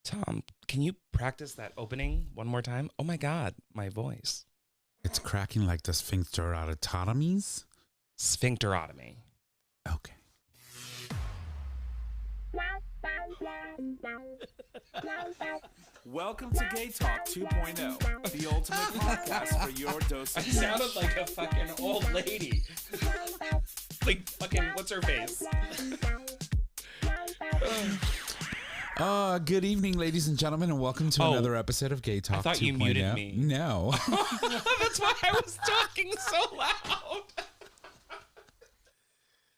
Tom, can you practice that opening one more time? Oh my God, my voice. It's cracking like the sphincterotomies. Sphincterotomy. Okay. Welcome to GayTalk 2.0, the ultimate podcast for your dose I of sounded like a fucking old lady. Like fucking, what's her face? Good evening, ladies and gentlemen, and welcome to another episode of GayTalk 2.0. I thought you muted me. No. That's why I was talking so loud.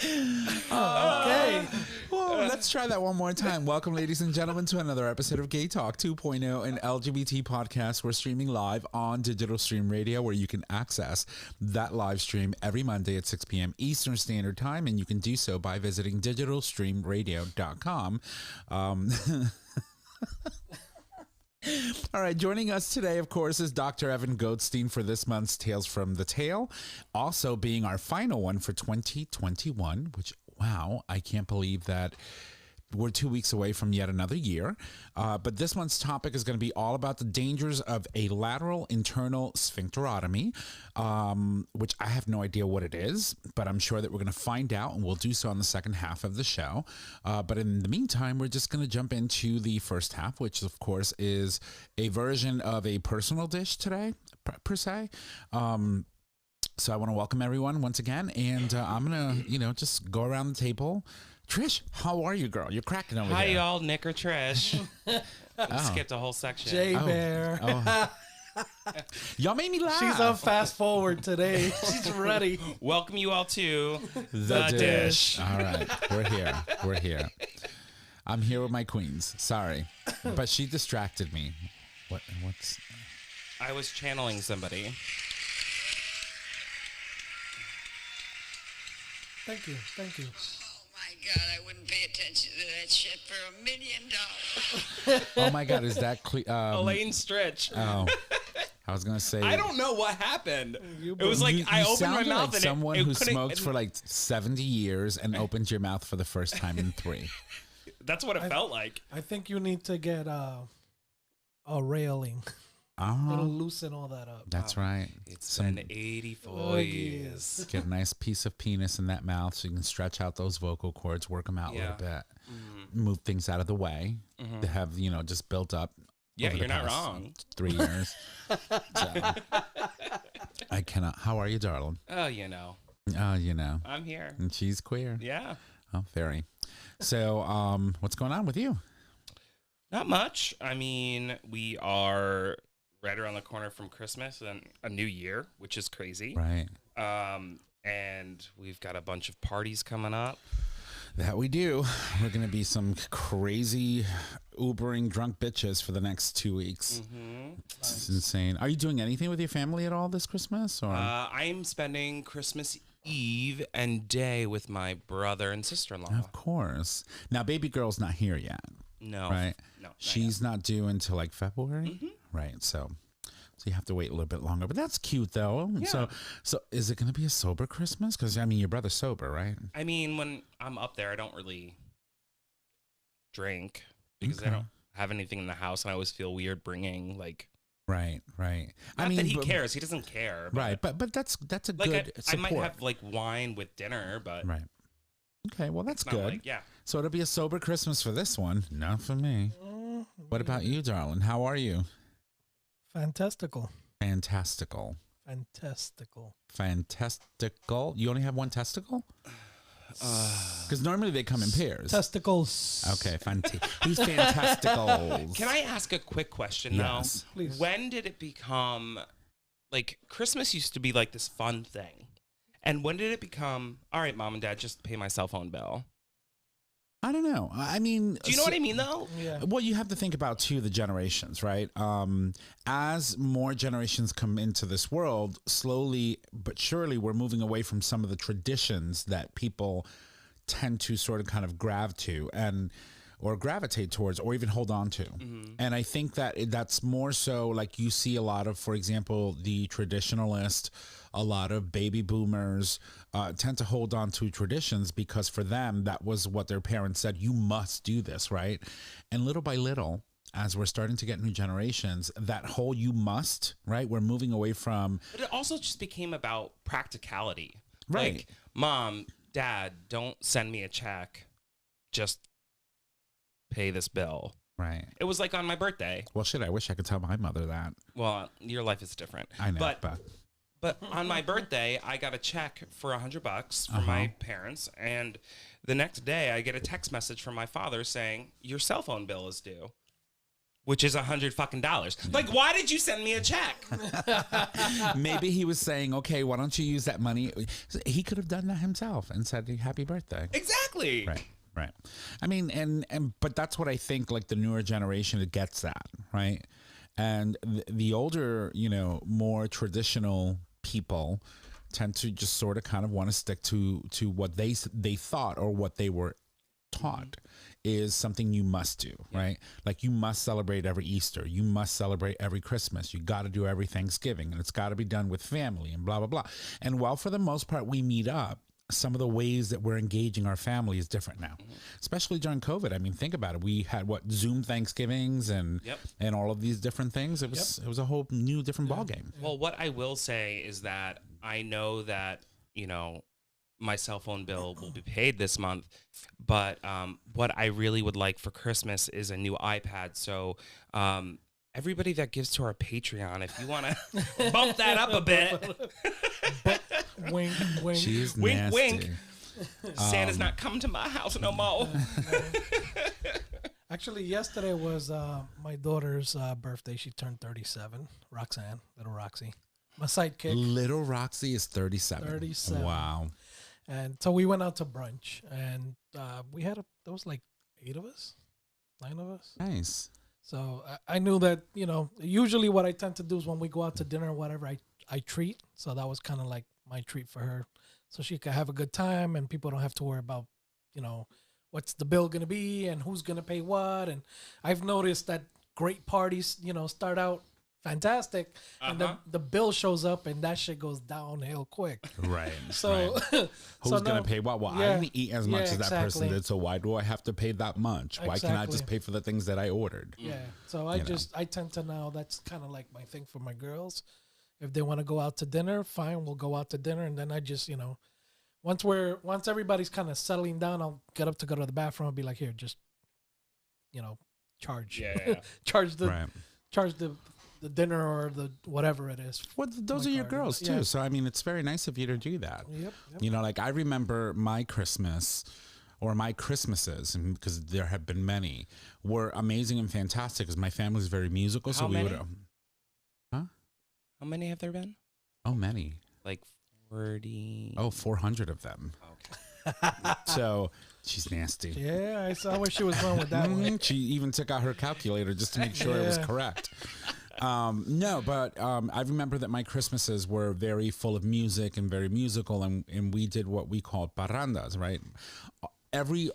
Okay. Well, let's try that one more time. Welcome, ladies and gentlemen, to another episode of GayTalk 2.0, an LGBT podcast. We're streaming live on Digital Stream Radio, where you can access that live stream every Monday at 6 p.m. Eastern Standard Time, and you can do so by visiting digitalstreamradio.com. All right, joining us today, of course, is Dr. Evan Goldstein for this month's Tales from the Tail, also being our final one for 2021, which, wow, I can't believe that we're 2 weeks away from yet another year. But this month's topic is going to be all about the dangers of a lateral internal sphincterotomy, which I have no idea what it is, but I'm sure that we're going to find out, and we'll do so in the second half of the show. But in the meantime, we're just going to jump into the first half, which, of course, is a version of a personal dish today, per se. So I want to welcome everyone once again, and I'm going to, just go around the table. Trish, how are you, girl? You're cracking over Hi, here. y'all. Nick or Trish. Skipped a whole section. J Bear. Y'all made me laugh. She's on fast forward today. She's ready. Welcome you all to The Dish. All right, we're here. I'm here with my queens. Sorry, but she distracted me. What's? I was channeling somebody. Thank you. Oh my God, I wouldn't pay attention to that shit for $1 million. Oh my God, is that Elaine Stritch. Oh, I was gonna say. I don't know what happened. It was like I opened my mouth like and someone it who couldn't- smoked for like 70 years and opened your mouth for the first time in 3. That's what it felt like. I think you need to get a railing. It'll loosen all that up. That's right. It's been 84 years. Get a nice piece of penis in that mouth so you can stretch out those vocal cords, work them out a little bit, move things out of the way. They have, just built up. Yeah, over the you're not past wrong. 3 years. So, I cannot. How are you, darling? Oh, you know. I'm here. And she's queer. Yeah. Oh, very. So, what's going on with you? Not much. I mean, we are right around the corner from Christmas and a new year, which is crazy. Right. And we've got a bunch of parties coming up. That we do. We're going to be some crazy, Ubering drunk bitches for the next 2 weeks. Mm-hmm. It's insane. Are you doing anything with your family at all this Christmas? Or I'm spending Christmas Eve and day with my brother and sister-in-law. Of course. Now, baby girl's not here yet. No. Right? No. She's not due until like February. Mm-hmm. Right. So you have to wait a little bit longer. But that's cute, though. Yeah. So is it going to be a sober Christmas? Because, your brother's sober, right? I mean, when I'm up there, I don't really drink because I Okay. don't have anything in the house, and I always feel weird bringing like. Right. Not that he cares. He doesn't care. But, Right. But that's a Like good I support. might have like wine with dinner, but Right. Okay. Well, that's it's not good. like, yeah. So it'll be a sober Christmas for this one. Not for me. What about you, darling? How are you? Fantastical. Fantastical. You only have one testicle? Because normally they come in pairs. Testicles. Okay, He's fantasticals. Can I ask a quick question Yes. though? Please. When did it become like Christmas used to be like this fun thing? And when did it become, all right, mom and dad, just pay my cell phone bill? I don't know. I mean, Do you know what I mean though? Yeah. Well, you have to think about too the generations, right? As more generations come into this world, slowly but surely, we're moving away from some of the traditions that people tend to sort of kind of gravitate towards, or even hold on to. Mm-hmm. And I think that that's more so like you see a lot of, for example, the traditionalist, a lot of baby boomers tend to hold on to traditions because for them, that was what their parents said, you must do this, right? And little by little, as we're starting to get new generations, that whole you must, right? We're moving away from. But it also just became about practicality. Right. Like, Mom, Dad, don't send me a check. Just pay this bill. Right. It was like on my birthday. Well, shit, I wish I could tell my mother that. Well, your life is different. I know, But on my birthday, I got a check for $100 from my parents, and the next day I get a text message from my father saying your cell phone bill is due, which is $100. Like, why did you send me a check? Maybe he was saying, okay, why don't you use that money? He could have done that himself and said happy birthday. Exactly. Right. I mean, but that's what I think, like the newer generation, it gets that, right? And the older, more traditional people tend to just sort of kind of want to stick to what they thought or what they were taught is something you must do, right? Like you must celebrate every Easter. You must celebrate every Christmas. You got to do every Thanksgiving, and it's got to be done with family and blah, blah, blah. And while for the most part we meet up, some of the ways that we're engaging our family is different now, especially during COVID. I mean, think about it. We had Zoom Thanksgivings and all of these different things. It was a whole new different ballgame. Well, what I will say is that I know that, my cell phone bill will be paid this month, but what I really would like for Christmas is a new iPad. So everybody that gives to our Patreon, if you want to bump that up a bit. Wink, wink. She's Wink, nasty. wink. Santa's not coming to my house no more. Actually, yesterday was my daughter's birthday. She turned 37. Roxanne, little Roxy, my sidekick. Little Roxy is 37. 37. Wow. And so we went out to brunch, and we had there was like 9 of us. Nice. So I knew that, usually what I tend to do is when we go out to dinner or whatever, I treat. So that was kind of like my treat for her, so she could have a good time and people don't have to worry about, what's the bill going to be and who's going to pay what. And I've noticed that great parties, start out fantastic, and the bill shows up and that shit goes downhill quick. Right. So right. Who's going to pay what? Well, I didn't eat as much as that person exactly. did, so why do I have to pay that much? Why can't I just pay for the things that I ordered? Yeah. So I tend to now, that's kind of like my thing for my girls. If they want to go out to dinner, fine, we'll go out to dinner. And then I just, once everybody's kind of settling down, I'll get up to go to the bathroom. I'll be like, here, just, charge. Yeah. charge the dinner or the whatever it is. Well, those are your girls too. Yeah. So, I mean, it's very nice of you to do that. Yep. Like I remember my Christmas or my Christmases, and because there have been many, were amazing and fantastic because my family's very musical. How so many? we would, How many have there been? Oh, many. Like 40. Oh, 400 of them. Okay. So she's nasty. Yeah, I saw where she was going with that one. She even took out her calculator just to make sure it was correct. No, but I remember that my Christmases were very full of music and very musical, and we did what we called parrandas, right?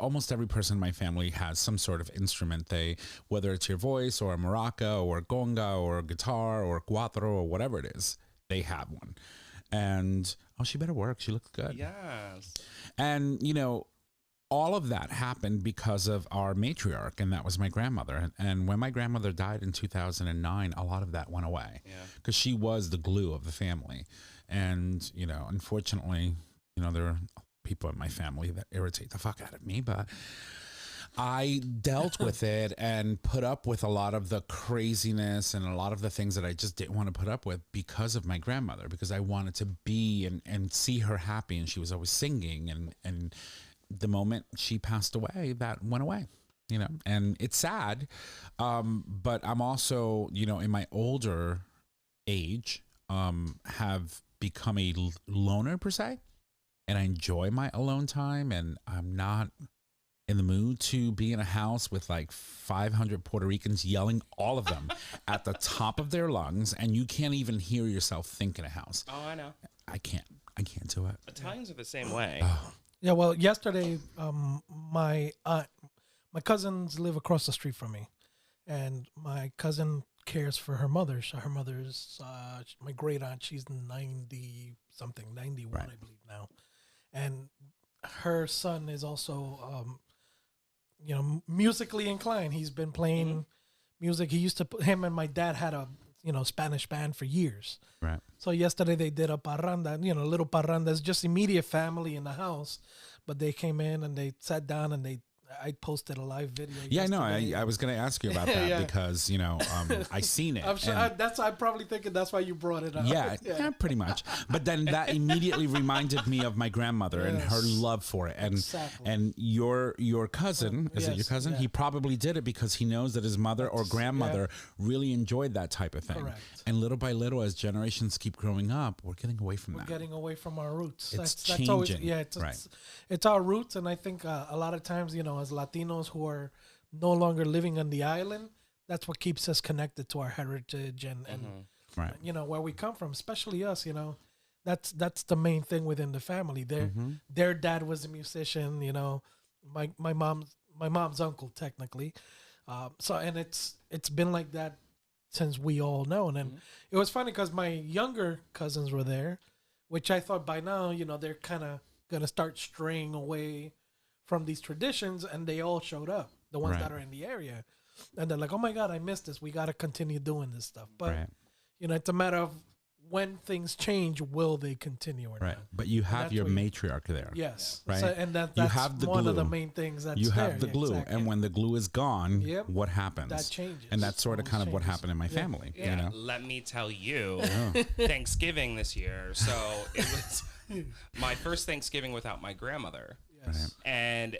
Almost every person in my family has some sort of instrument. Whether it's your voice or a maraca or a conga or a guitar or a cuatro or whatever it is, they have one. And she better work. She looks good. Yes. And all of that happened because of our matriarch, and that was my grandmother. And when my grandmother died in 2009, a lot of that went away because she was the glue of the family. And unfortunately, there are people in my family that irritate the fuck out of me, but I dealt with it and put up with a lot of the craziness and a lot of the things that I just didn't want to put up with because of my grandmother, because I wanted to be and see her happy, and she was always singing, and the moment she passed away, that went away, and it's sad. But I'm also, in my older age, have become a loner per se. And I enjoy my alone time, and I'm not in the mood to be in a house with like 500 Puerto Ricans yelling, all of them, at the top of their lungs, and you can't even hear yourself think in a house. Oh, I know. I can't do it. Italians are the same way. Yeah, well, yesterday, my cousins live across the street from me, and my cousin cares for her mother. Her mother's my great aunt. She's 90-something, 91, right. I believe now. And her son is also, musically inclined. He's been playing music. He used to put him and my dad had a Spanish band for years. Right. So yesterday they did a parranda, a little parranda. It's just immediate family in the house, but they came in and they sat down and I posted a live video. Yeah, no, yesterday. I was going to ask you about that Yeah. because, I seen it. I'm sure I'm probably thinking that's why you brought it up. Yeah, pretty much. But then that immediately reminded me of my grandmother and her love for it. And Exactly. and your cousin, is it your Yes, cousin? yeah. He probably did it because he knows that his mother or grandmother really enjoyed that type of thing. Correct. And little by little, as generations keep growing up, we're getting away from We're that. getting away from our roots. It's That's always, changing. it's our roots. And I think a lot of times, as Latinos who are no longer living on the island, that's what keeps us connected to our heritage and Right. where we come from, especially us, that's the main thing within the family. Their dad was a musician, my mom's uncle technically. So, and it's been like that since we all know. And it was funny because my younger cousins were there, which I thought by now, they're kind of going to start straying away from these traditions, and they all showed up, the ones that are in the area. And they're like, oh my God, I missed this. We got to continue doing this stuff. But, it's a matter of when things change, will they continue or Right. not? But you have that's your what matriarch there. Yes. Right. So, and that's You have the one of the glue. main things that's You have there. the Yeah, glue. exactly. And when the glue is gone, Yep. what happens? That changes. And that's sort of Always kind of what changes. happened in my Yeah. family. Yeah. You know? Let me tell you, Thanksgiving this year. So it was my first Thanksgiving without my grandmother. Yes. And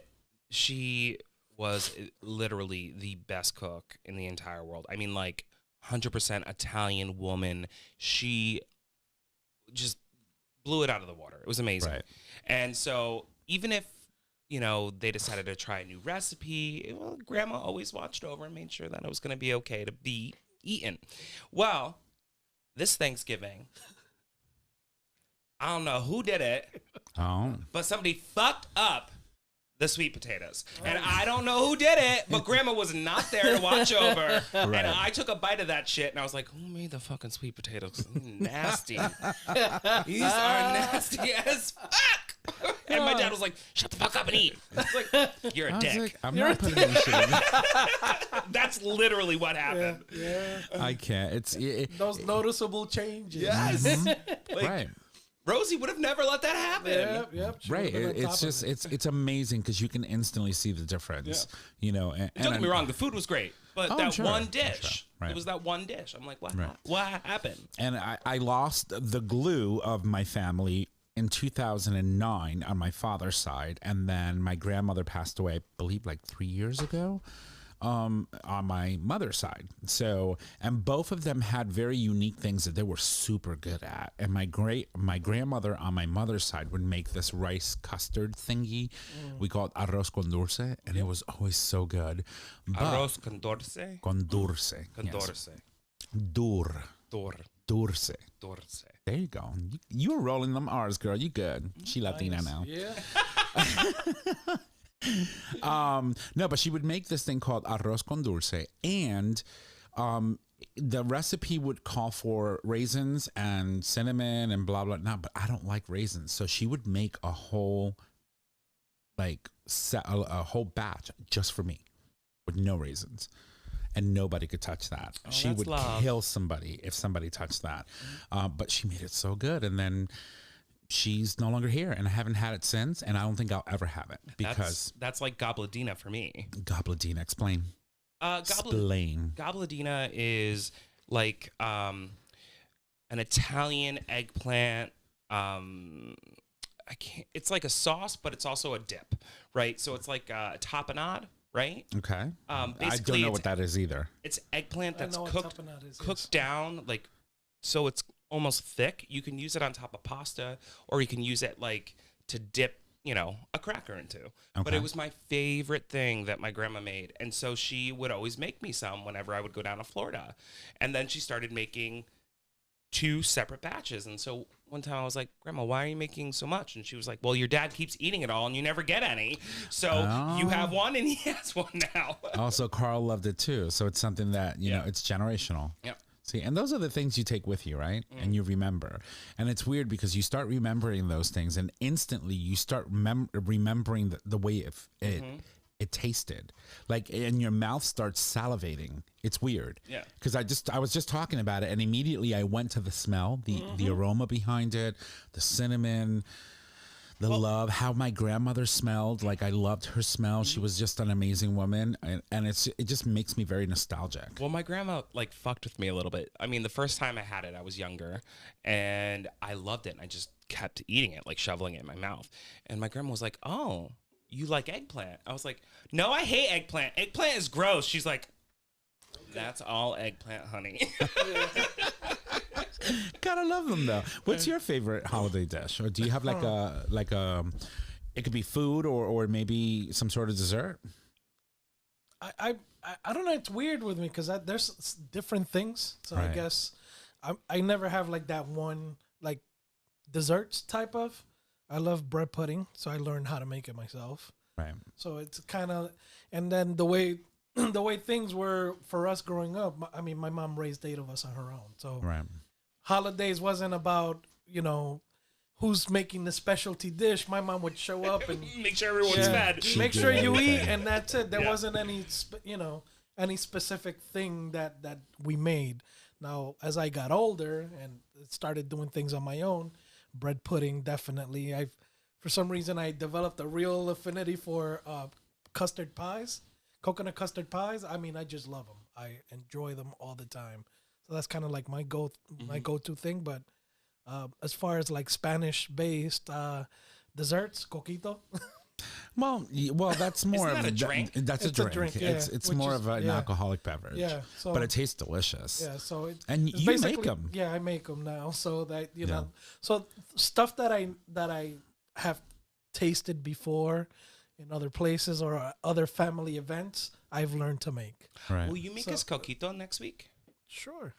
she was literally the best cook in the entire world. I mean, like 100% Italian woman. She just blew it out of the water. It was amazing. Right. And so even if, they decided to try a new recipe, well, grandma always watched over and made sure that it was going to be okay to be eaten. Well, this Thanksgiving, I don't know who did it, Oh. but somebody fucked up the sweet potatoes. And I don't know who did it, but grandma was not there to watch over. Right. And I took a bite of that shit and I was like, who made the fucking sweet potatoes? Nasty. These are nasty as fuck. And my dad was like, shut the fuck up and eat. I was like, you're a I was dick. like, I'm not putting any shit in it. That's literally what happened. Yeah. I can't. It's Those noticeable changes. Yes. Like, right. Rosie would have never let that happen. Yep. She Right. would've been on top It's of just it. it's amazing because you can instantly see the difference. And Don't get me wrong, the food was great, but Oh, that sure, one I'm dish, sure. Right. it was that one dish. I'm like, what Right. happened? And I lost the glue of my family in 2009 on my father's side, and then my grandmother passed away, I believe, like 3 years ago. On my mother's side. So, and both of them had very unique things that they were super good at. And my grandmother on my mother's side would make this rice custard thingy. We call it arroz con dulce, and it was always so good. But Arroz con dulce? con dulce. Con Yes. dulce. Dur. Dulce. Dulce. There you go. You were rolling them R's, girl. You good. She Latina now. Yeah. No, but she would make this thing called arroz con dulce, and the recipe would call for raisins and cinnamon and blah blah blah. But I don't like raisins, so she would make a whole a whole batch just for me with no raisins. And nobody could touch that. She that's would love. kill somebody if somebody touched that. But she made it so good, and then she's no longer here, and I haven't had it since, and I don't think I'll ever have it because that's like gobladina for me. Gobladina. Explain. Explain. Gobladina is like an Italian eggplant. It's like a sauce, but it's also a dip, right? So it's like a tapenade, right? Okay. I Basically, don't know what that is either. It's eggplant that's know what cooked tapenade is, cooked yes. down, like so it's almost thick. You can use it on top of pasta, or you can use it like to dip, a cracker into. But Okay. it was my favorite thing that my grandma made, and so she would always make me some whenever I would go down to Florida. And then she started making 2 separate batches. And so one time I was like, Grandma, why are you making so much? And she was like, well, your dad keeps eating it all and you never get any. So you have one and he has one now. Also, Carl loved it too. So it's something that, you know, it's generational. Yep. See, and those are the things you take with you, right? And you remember. And it's weird because you start remembering those things and instantly you start remembering the way it tasted. Like, and your mouth starts salivating. It's weird. Yeah. Because I was just talking about it, and immediately I went to the smell, the aroma behind it, the cinnamon, the love, how my grandmother smelled. Like, I loved her smell. She was just an amazing woman, and it just makes me very nostalgic. Well, my grandma like fucked with me a little bit. I mean, the first time I had it, I was younger, and I loved it, and I just kept eating it, like shoveling it in my mouth. And my grandma was like, "Oh, you like eggplant?" I was like, "No, I hate eggplant. Eggplant is gross." She's like, "That's all eggplant, honey." Gotta love them though. What's your favorite holiday dish, or do you have like a it could be food or maybe some sort of dessert? I don't know. It's weird with me because there's different things. So I Right. guess I never have like that one like desserts type of. I love bread pudding, so I learned how to make it myself. Right. So it's kind of, and then the way the way things were for us growing up. I mean, my mom raised 8 of us on her own, so Right. holidays wasn't about who's making the specialty dish. My mom would show up and Make sure everyone's fed. She make did sure you eat, everything. and that's it. There Yeah. wasn't any any specific thing that we made. Now, as I got older and started doing things on my own, bread pudding definitely. For some reason I developed a real affinity for custard pies, coconut custard pies. I mean, I just love them. I enjoy them all the time. So that's kind of like my go-to thing. But as far as like Spanish based desserts, coquito. Well, that's more Isn't of that a drink? That's It's a a drink. drink, yeah, It's which more is- of an yeah. alcoholic beverage. Yeah, so- but it tastes delicious. Yeah, so And it's you make basically- 'em. Yeah, I make them now. So that Yeah. know, so stuff that I have tasted before in other places or other family events, I've learned to make. Right. Will you make us coquito next week? Sure,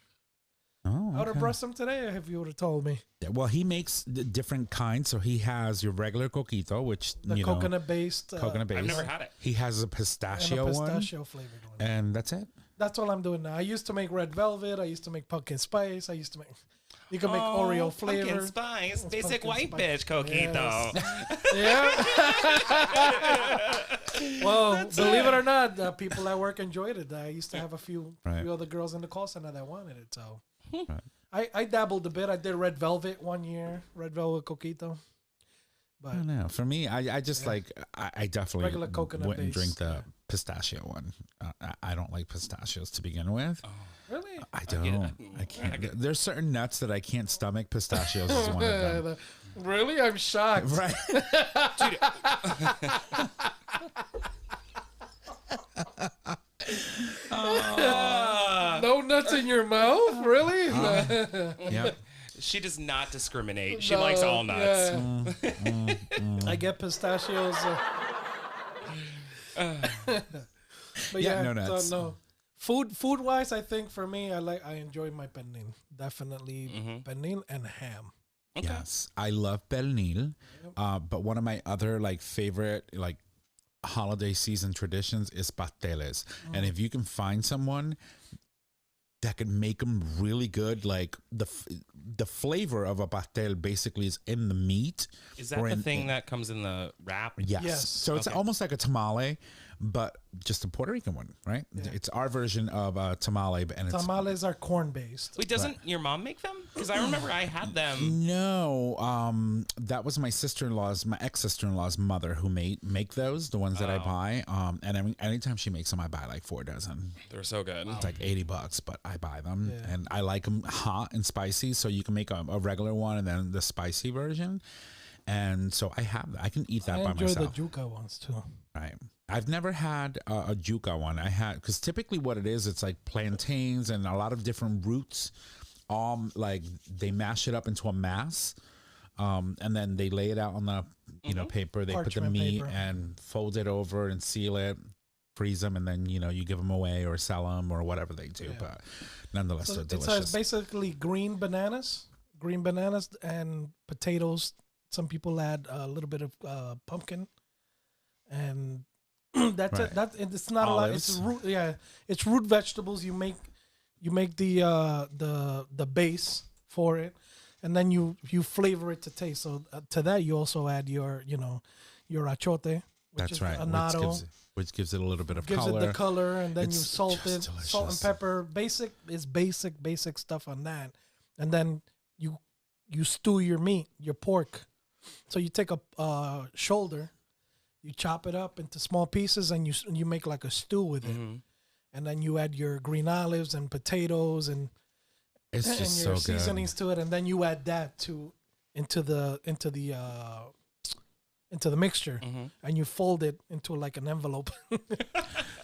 Oh, I would have okay. brought some today if you would have told me. Yeah, well, he makes different kinds. So he has your regular coquito, which The coconut based, coconut based. I've never had it. He has a and a pistachio, pistachio flavored one. and that's it. That's all I'm doing now. I used to make red velvet. I used to make pumpkin spice. I used to make. You can make Oreo flavor. Pumpkin spice, basic pumpkin white spice. bitch coquito. Yeah. Well, believe it or not, the people at work enjoyed it. I used to have a few other girls in the call center that wanted it. So I dabbled a bit. I did red velvet one year, red velvet coquito. But I don't know. For me, I just like I definitely Regular coconut wouldn't drink base, the pistachio one. I don't like pistachios to begin with. really, I don't. I can't. There's certain nuts that I can't stomach. Pistachios is one of them. really, I'm shocked. Right. No nuts in your mouth, really? Yep. She does not discriminate. She likes all nuts. Yeah. I get pistachios. But Yeah, yeah, no nuts. So no. Food wise, I think for me, I enjoy my pernil. Definitely pernil and ham. Yes, I love pernil. But one of my other like favorite like holiday season traditions is pasteles. And if you can find someone that can make them really good, like the flavor of a pastel basically is in the meat. Is that or the in- thing that comes in the wrap? Yes. Yes. So it's almost like a tamale, but just a Puerto Rican one, right? It's our version of a tamale, and it's Tamales are corn based. Wait, doesn't your mom make them? Because I remember I had them. No, that was my ex-sister-in-law's mother who make those, the ones that I buy. And I mean, anytime she makes them, I buy like 4 dozen. They're so good. It's like $80, but I buy them, and I like them hot and spicy. So you can make a regular one and then the spicy version. And so I can eat that I by enjoy myself. the juca ones too. Right. I've never had a juca one. I had, because typically what it is, it's like plantains and a lot of different roots. Like they mash it up into a mass, and then they lay it out on the paper. They put the Parchment meat paper. and fold it over and seal it, freeze them, and then you give them away or sell them or whatever they do. But nonetheless, So they're it delicious. says basically green bananas and potatoes. Some people add a little bit of pumpkin, and that's Right. it. It's not a lot. It's Olives. root. It's root vegetables. You make the base for it, and then you flavor it to taste. So to that you also add your achote, which That's is right. a Which natto. gives which gives it a little bit of Gives color. it the color, and then you It's salt just it, salt and delicious. pepper. Basic stuff on that, and then you stew your meat, your pork. So you take a shoulder, you chop it up into small pieces, and you make like a stew with it, and then you add your green olives and potatoes and It's and just your so good. seasonings to it, and then you add that into the mixture, and you fold it into like an envelope.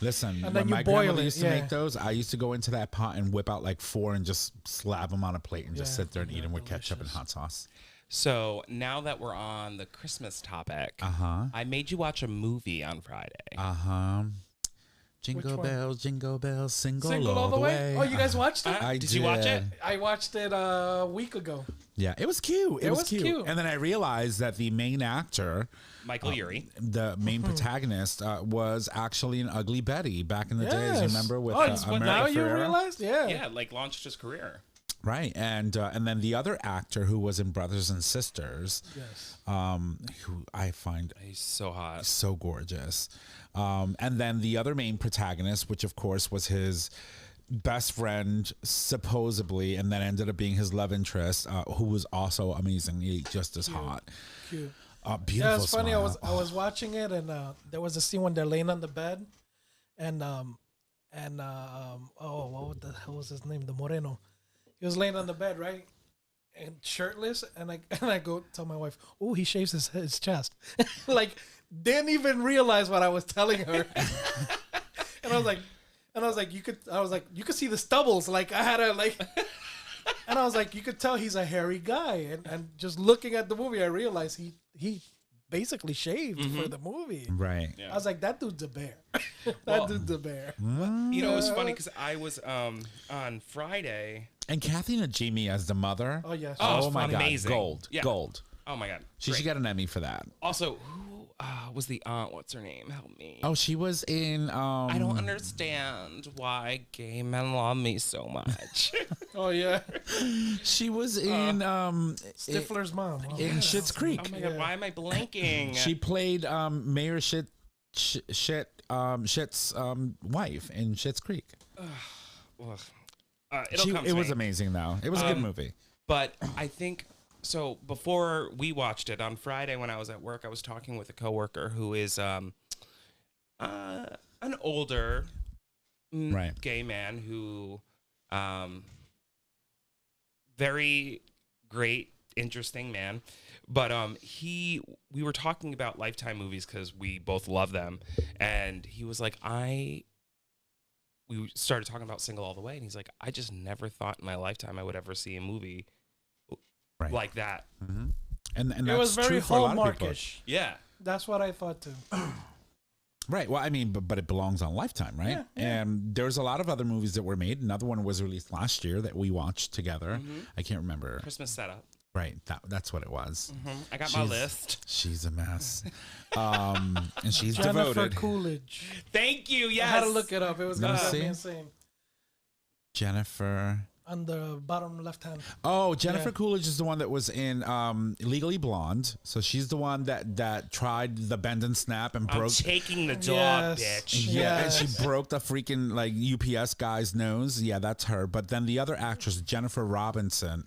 Listen, And when then you my boil grandmother it, used to yeah. make those, I used to go into that pot and whip out like 4 and just slab them on a plate and just Yeah, sit there and eat they're them with ketchup and delicious. hot sauce. So now that we're on the Christmas topic, I made you watch a movie on Friday. Jingle one? bells, single, Single all the way. Oh, you guys watched it? Did you watch it? I watched it a week ago. Yeah, it was cute. It was was cute. cute. And then I realized that the main actor, Michael Urie. the main protagonist, was actually an Ugly Betty back in the days. Yes. Remember with But America now you Ferrera? realized? Yeah. Yeah, like launched his career. Right, and then the other actor who was in Brothers and Sisters, Yes. who I find He's so hot. so gorgeous, and then the other main protagonist, which of course was his best friend supposedly, and then ended up being his love interest, who was also amazingly just as hot. Cute. Beautiful. Yeah, it's funny. smile. I was watching it, and there was a scene when they're laying on the bed, and what the hell was his name? The Moreno. He was laying on the bed, right, and shirtless, and I go tell my wife, "Oh, he shaves his chest," like didn't even realize what I was telling her, and I was like, you could see the stubbles, like I had a like. And I was like, you could tell he's a hairy guy. And just looking at the movie, I realized he basically shaved for the movie. Right. Yeah. I was like, that dude's a bear. Dude's a bear. You know, it was funny because I was on Friday. And Kathy Najimy as the mother. Oh, yes. Oh, my God. amazing. Gold. Yeah. Gold. Oh my God. She should Great. get an Emmy for that. Also, who was the aunt? What's her name? Help me. Oh, she was in. I don't understand why gay men love me so much. Oh, yeah. She was in. Stifler's mom. Oh, in Schitt's Creek. Oh my God, why am I blanking? She played Mayor Schitt's wife in Schitt's Creek. Ugh. It'll come to It was me. amazing, though. It was a good movie. But I think so. Before we watched it on Friday, when I was at work, I was talking with a coworker who is an older Right. gay man who very great, interesting man. But we were talking about Lifetime movies because we both love them, and he was like, we started talking about Single All the Way, and he's like, I just never thought in my lifetime I would ever see a movie Right. like that. And It that's was very true for a lot of people. Hallmarkish. Yeah. That's what I thought, too. Right. Well, I mean, but it belongs on Lifetime, right? Yeah, yeah. And there's a lot of other movies that were made. Another one was released last year that we watched together. Mm-hmm. I can't remember. Christmas setup. Right. That's what it was. I got my list. She's a mess. And she's Jennifer devoted. Coolidge. Thank you. Yes. I had to look it up. It was Let going me to be see. insane. Jennifer. On the bottom left hand. Oh, Jennifer Yeah. Coolidge is the one that was in Legally Blonde. So she's the one that tried the bend and snap and I'm broke. taking the dog, Yes. bitch. Yeah, Yes. and she broke the freaking like UPS guy's nose. Yeah, that's her. But then the other actress, Jennifer Robertson,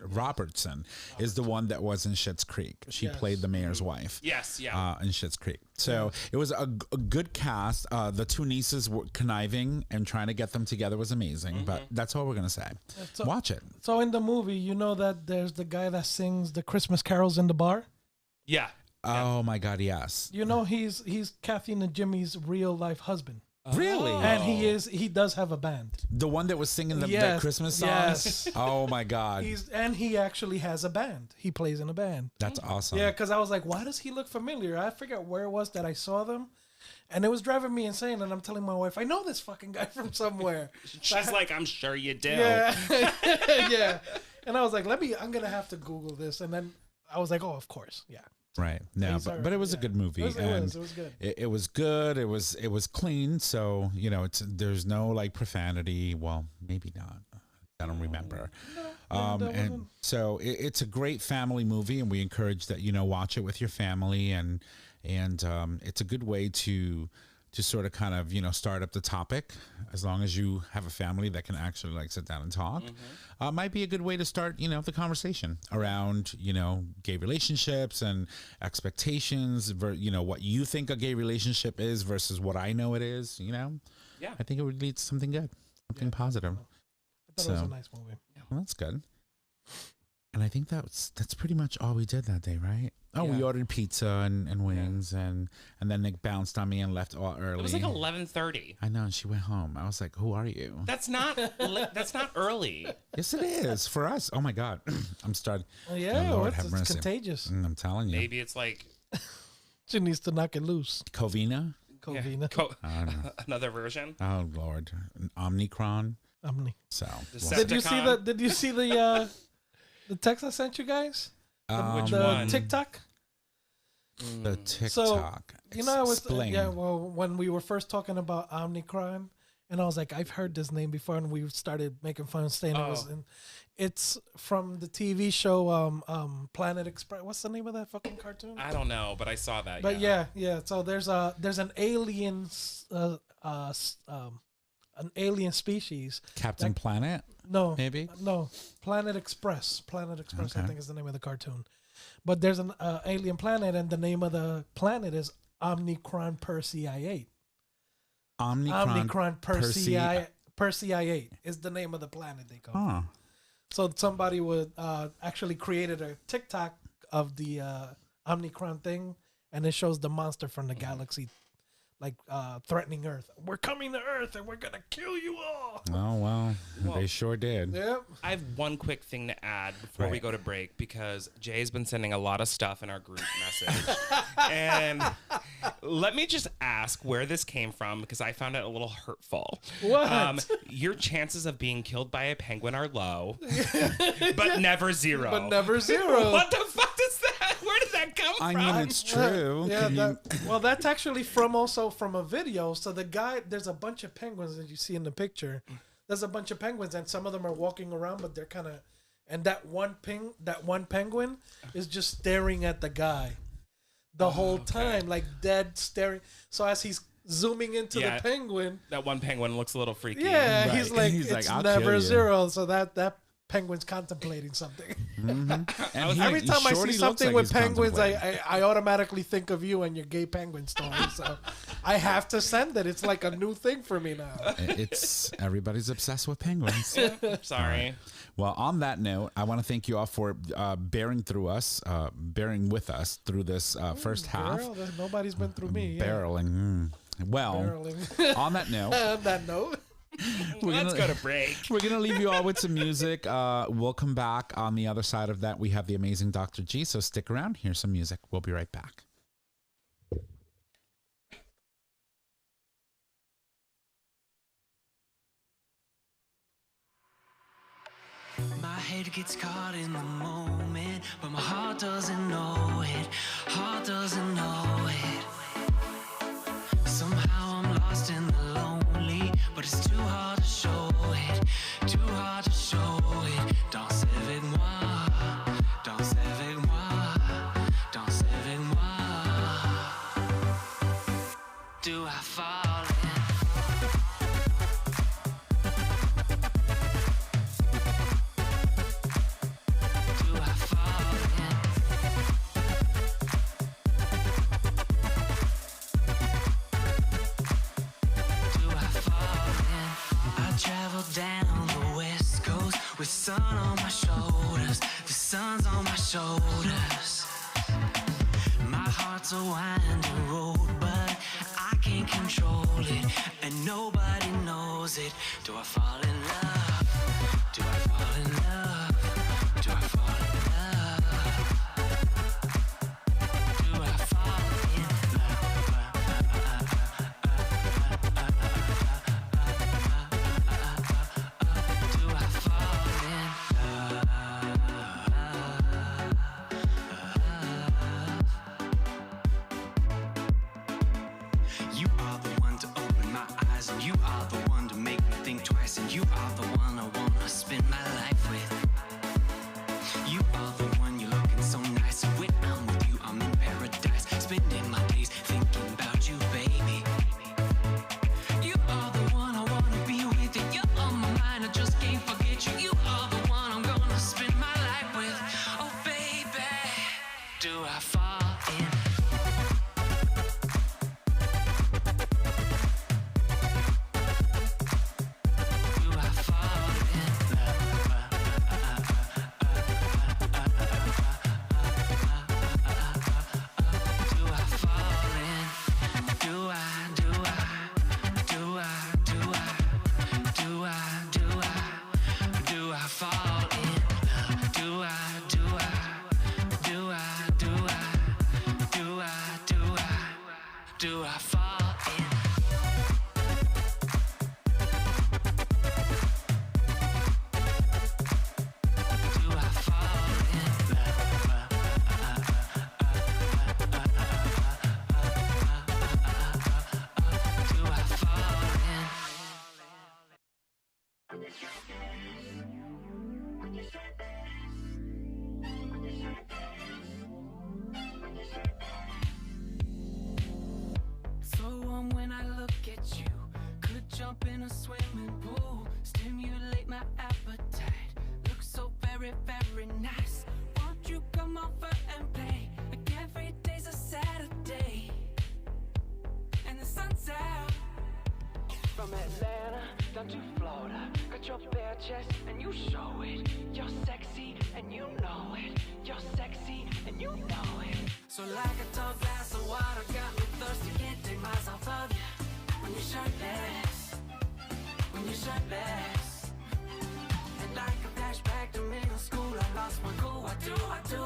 is the one that was in Schitt's Creek. She Yes. played the mayor's wife. Yes, yeah. In Schitt's Creek. So it was a good cast. The two nieces were conniving and trying to get them together was amazing. But that's all we're gonna say. So- Watch it. So in the movie, you know that there's the guy that sings the Christmas carols in the bar? Yeah. Oh my God, yes. You know he's Kathy and Jimmy's real life husband. Really? And he does have a band. The one that was singing the Yes, Christmas songs? yes. Oh my God. He actually has a band. He plays in a band. That's awesome. Yeah, because I was like, why does he look familiar? I forget where it was that I saw them. And it was driving me insane. And I'm telling my wife, I know this fucking guy from somewhere. She's like, I'm sure you do. Yeah. Yeah. And I was like, I'm going to have to Google this. And then I was like, oh, of course. Yeah. Right. No, These are- but it was a yeah. good movie. It was good. It was good. It was clean. So, there's no like profanity. Well, maybe not. I don't remember. that And wasn't- so it's a great family movie, and we encourage that, watch it with your family, and it's a good way to to sort of kind of, start up the topic, as long as you have a family that can actually like sit down and talk, might be a good way to start, the conversation around, gay relationships and expectations, what you think a gay relationship is versus what I know it is, Yeah. I think it would lead to something good, something positive. I thought it was a nice movie. Well, that's good. And I think that's pretty much all we did that day, right? Oh, we ordered pizza and wings, and then Nick bounced on me and left all early. It was like 11:30. I know, and she went home. I was like, "Who are you?" That's not early. Yes, it is for us. Oh my God, I'm starting. Oh, yeah, Lord, it's have mercy. contagious. I'm telling you. Maybe it's like She needs to knock it loose. Covina. Covina. I don't know. another version. Oh Lord, an Omnicron. So Decepticon. Did you see the text I sent you guys? Which The one? TikTok. the TikTok. So, I was Explain. when we were first talking about Omnicron, and I was like, I've heard this name before, and we started making fun of saying it's from the TV show Planet Express. What's the name of that fucking cartoon? I don't know, but I saw that. But yeah. So there's an alien species. Captain Planet. No, Maybe? no. Planet Express. Planet Express, I Okay. think, is the name of the cartoon. But there's an alien planet, and the name of the planet is Omnicron Persei. Omnicron Persei is the name of the planet they call it. Huh. So somebody would actually created a TikTok of the Omnicron thing, and it shows the monster from the galaxy, like threatening Earth. We're coming to Earth, and we're gonna kill you all. Oh well, Well, they sure did. Yep. I have one quick thing to add before we Right. go to break, because Jay's been sending a lot of stuff in our group message. And let me just ask where this came from, because I found it a little hurtful. What? Your chances of being killed by a penguin are low, but never zero. But never zero. What the fuck is that? Where did that come I from? mean, it's true. Yeah, well, that's actually from a video. So the guy, there's a bunch of penguins that you see in the picture. There's a bunch of penguins, and some of them are walking around, but they're kind of, and that one penguin is just staring at the guy the whole time, like dead staring. So as he's zooming into the penguin, That one penguin looks a little freaky. yeah, Right. he's like, He's like, it's "I'll kill never you." zero. So that penguin's contemplating something. And Every time I shorty see looks something like with he's penguins, contemplating. I automatically think of you and your gay penguin story. So I have to send it. It's like a new thing for me now. It's everybody's obsessed with penguins. Sorry. Well, on that note, I want to thank you all for bearing with us through this first half. Girl, nobody's been through me. Yeah. Barreling. Well, Barreling. on that note, On that note, Let's go to break. we're going to leave you all with some music. We'll come back. On the other side of that, we have the amazing Dr. G. So stick around. Here's some music. We'll be right back. My head gets caught in the moment, but my heart doesn't know it. Heart doesn't know it. Somehow I'm lost in the lonely, but it's too hard to show it. Too hard to show it. Danse avec moi, danse avec moi, danse avec moi. Do I fall in? Do I fall in? Do I fall in? I travel down the west coast with sun on my shoulders. The sun's on my shoulders. My heart's a winding road, but I can't control it, and nobody knows it. Do I fall in love? Do I fall in love? Do I fall in love? Do I fall in love? Do I fall in love? You are the one to open my eyes, and you are the one to make me think twice, and you are the one I wanna spend my life with. You are the one, you're looking so nice, and when I'm with you, I'm in paradise, spending my days thinking about you, baby. fall in? Do I fall in love? Do I fall in? Do I fall in love? Do I fall in? Do I fall in love? Do I fall in? So warm when I look at you. Could jump in a swimming pool, stimulate my appetite. Look so very, very nice. Won't you come over and play? Like every day's a Saturday, and the sun's out. From Atlanta down to Florida, got your bare chest and you show it. You're sexy and you know it. You're sexy and you know it. So like a tall glass of water, got me thirsty, can't take myself off you. When you're shirtless, when you're shirtless. And like a flashback to middle school, I lost my cool, I do.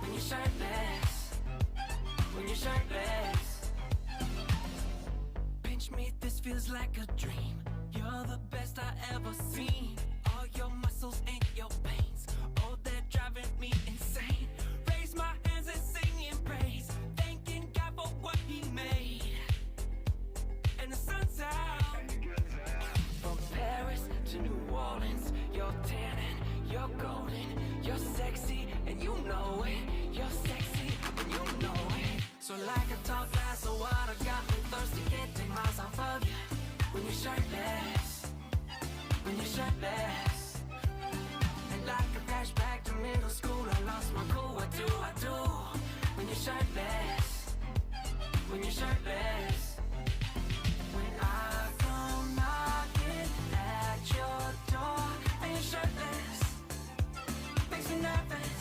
When you're shirtless, when you're shirtless. Pinch me, this feels like a dream. You're the best I ever seen. All your muscles ain't your veins. Oh, they're driving me insane. Raise my hands and sing in praise, thanking God for what He made. And the sun's out. From Paris to New Orleans, you're tanning, you're golden, you're sexy and you know it. You're sexy and you know it. So like a tall glass of water, got me thirsty, can't take myself off you. When you're shirtless, when you're shirtless. And like a flashback to middle school, I lost my cool, I do. When you're shirtless, when you're shirtless. When I come knocking at your door and you're shirtless, makes me nervous.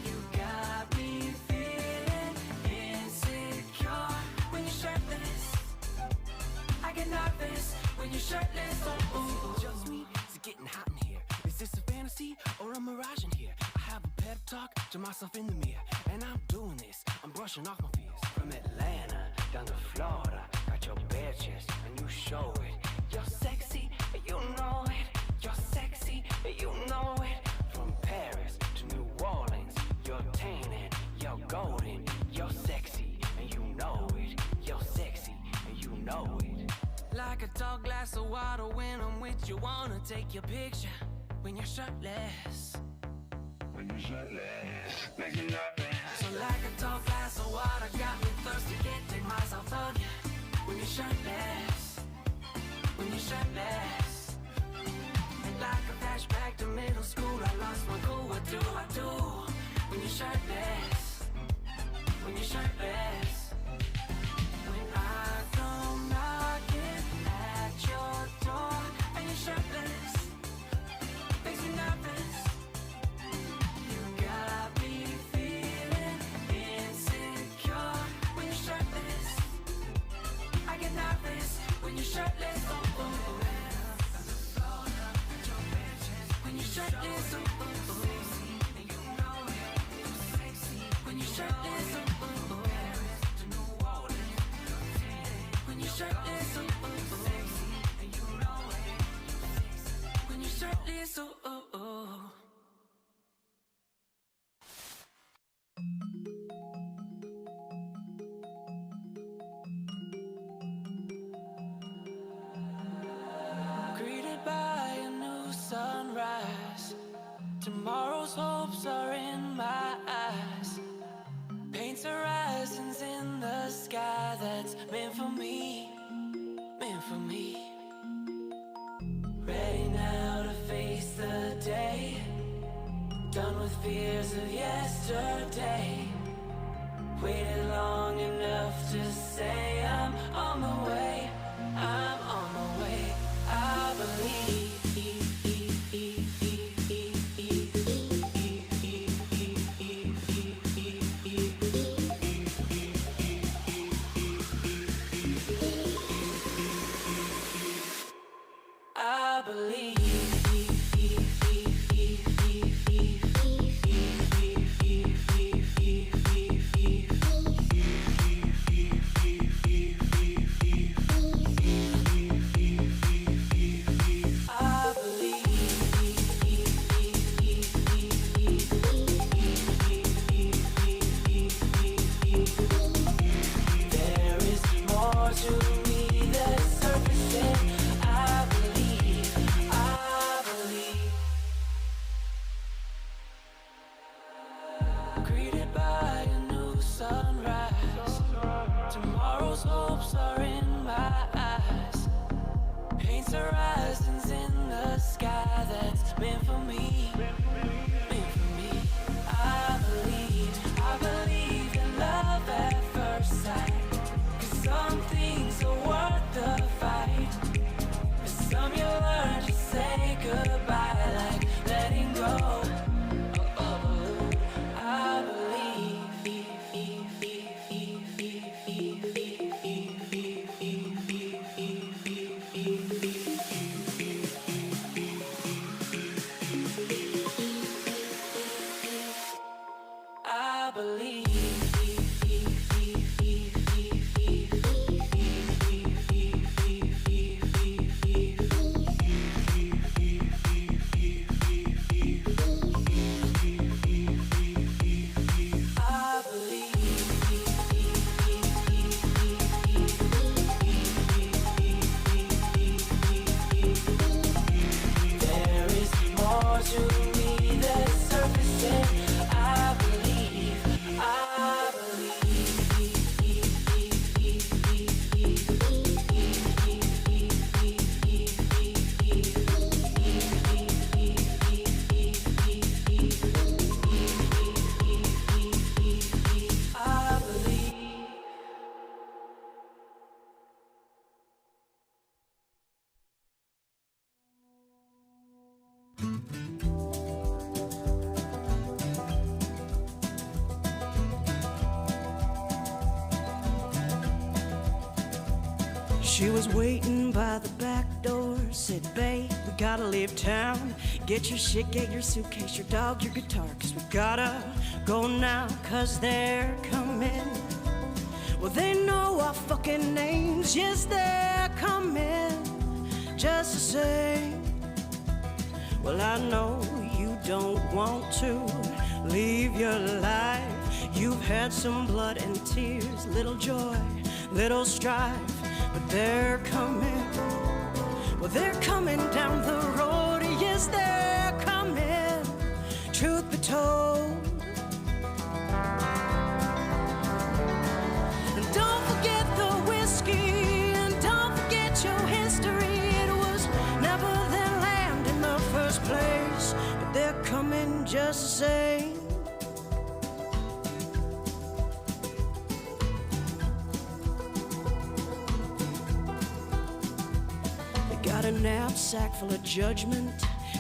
You got me feeling insecure. When you're shirtless, I get nervous. When you're shirtless, oh. Just me, is it getting hot in here? Is this a fantasy or a mirage in here? I have a pep talk to myself in the mirror, and I'm doing this, I'm brushing off my fears. From Atlanta down to Florida, got your bare chest and you show it. You're sexy and you know it. You're sexy and you know it. From Paris to New Orleans, you're tanning, you're golden. You're sexy and you know it. You're sexy and you know it. Like a tall glass of water, when I'm with you, wanna take your picture. When you're shirtless, when you're shirtless, make me nervous. So like a tall glass of water, got me thirsty, can't take myself off you. When you're shirtless, when you're shirtless. And like a flashback to middle school, I lost my cool, I do. When you're shirtless, when you're shirtless. When I come knocking at your door and you're shirtless, makes me nervous. You got me feeling insecure. When you're shirtless, I get nervous. When you're shirtless, oh. When you're shirtless, oh. When you're shirtless, oh. When you're shirtless, oh. When you're shirtless, oh. Greeted by a new sunrise, tomorrow's hopes are in my eyes. Paints horizons in the sky that's meant for me, meant for me. Ready now to face the day, done with fears of yesterday. yesterday. Waited long enough to say I'm on my way. I'm on my way. I believe. I believe. There is more to me that's surfacing. I believe, I believe. Greeted by a new sunrise. Tomorrow's hopes are in my eyes. Paints horizons in the sky that's meant for me. Meant for me. I believe in love at first sight. 'Cause some things are worth the fight. But some you learn to say goodbye, like letting go. I believe. I believe. I believe. There is more to me that's surfacing. I believe. I believe. I believe. She was waiting by the back door, said, babe, we gotta leave town. Get your shit, get your suitcase, your dog, your guitar, 'cause we gotta go now, 'cause they're coming. Well, they know our fucking names, yes, they're coming, just the same. Well, I know you don't want to leave your life. You've had some blood and tears, little joy, little strife, but they're coming. Well, they're coming down the road, yes, they're coming, truth be told. And don't forget the whiskey, and don't forget your history. It was never their land in the first place, but they're coming just the same. Got a knapsack full of judgment,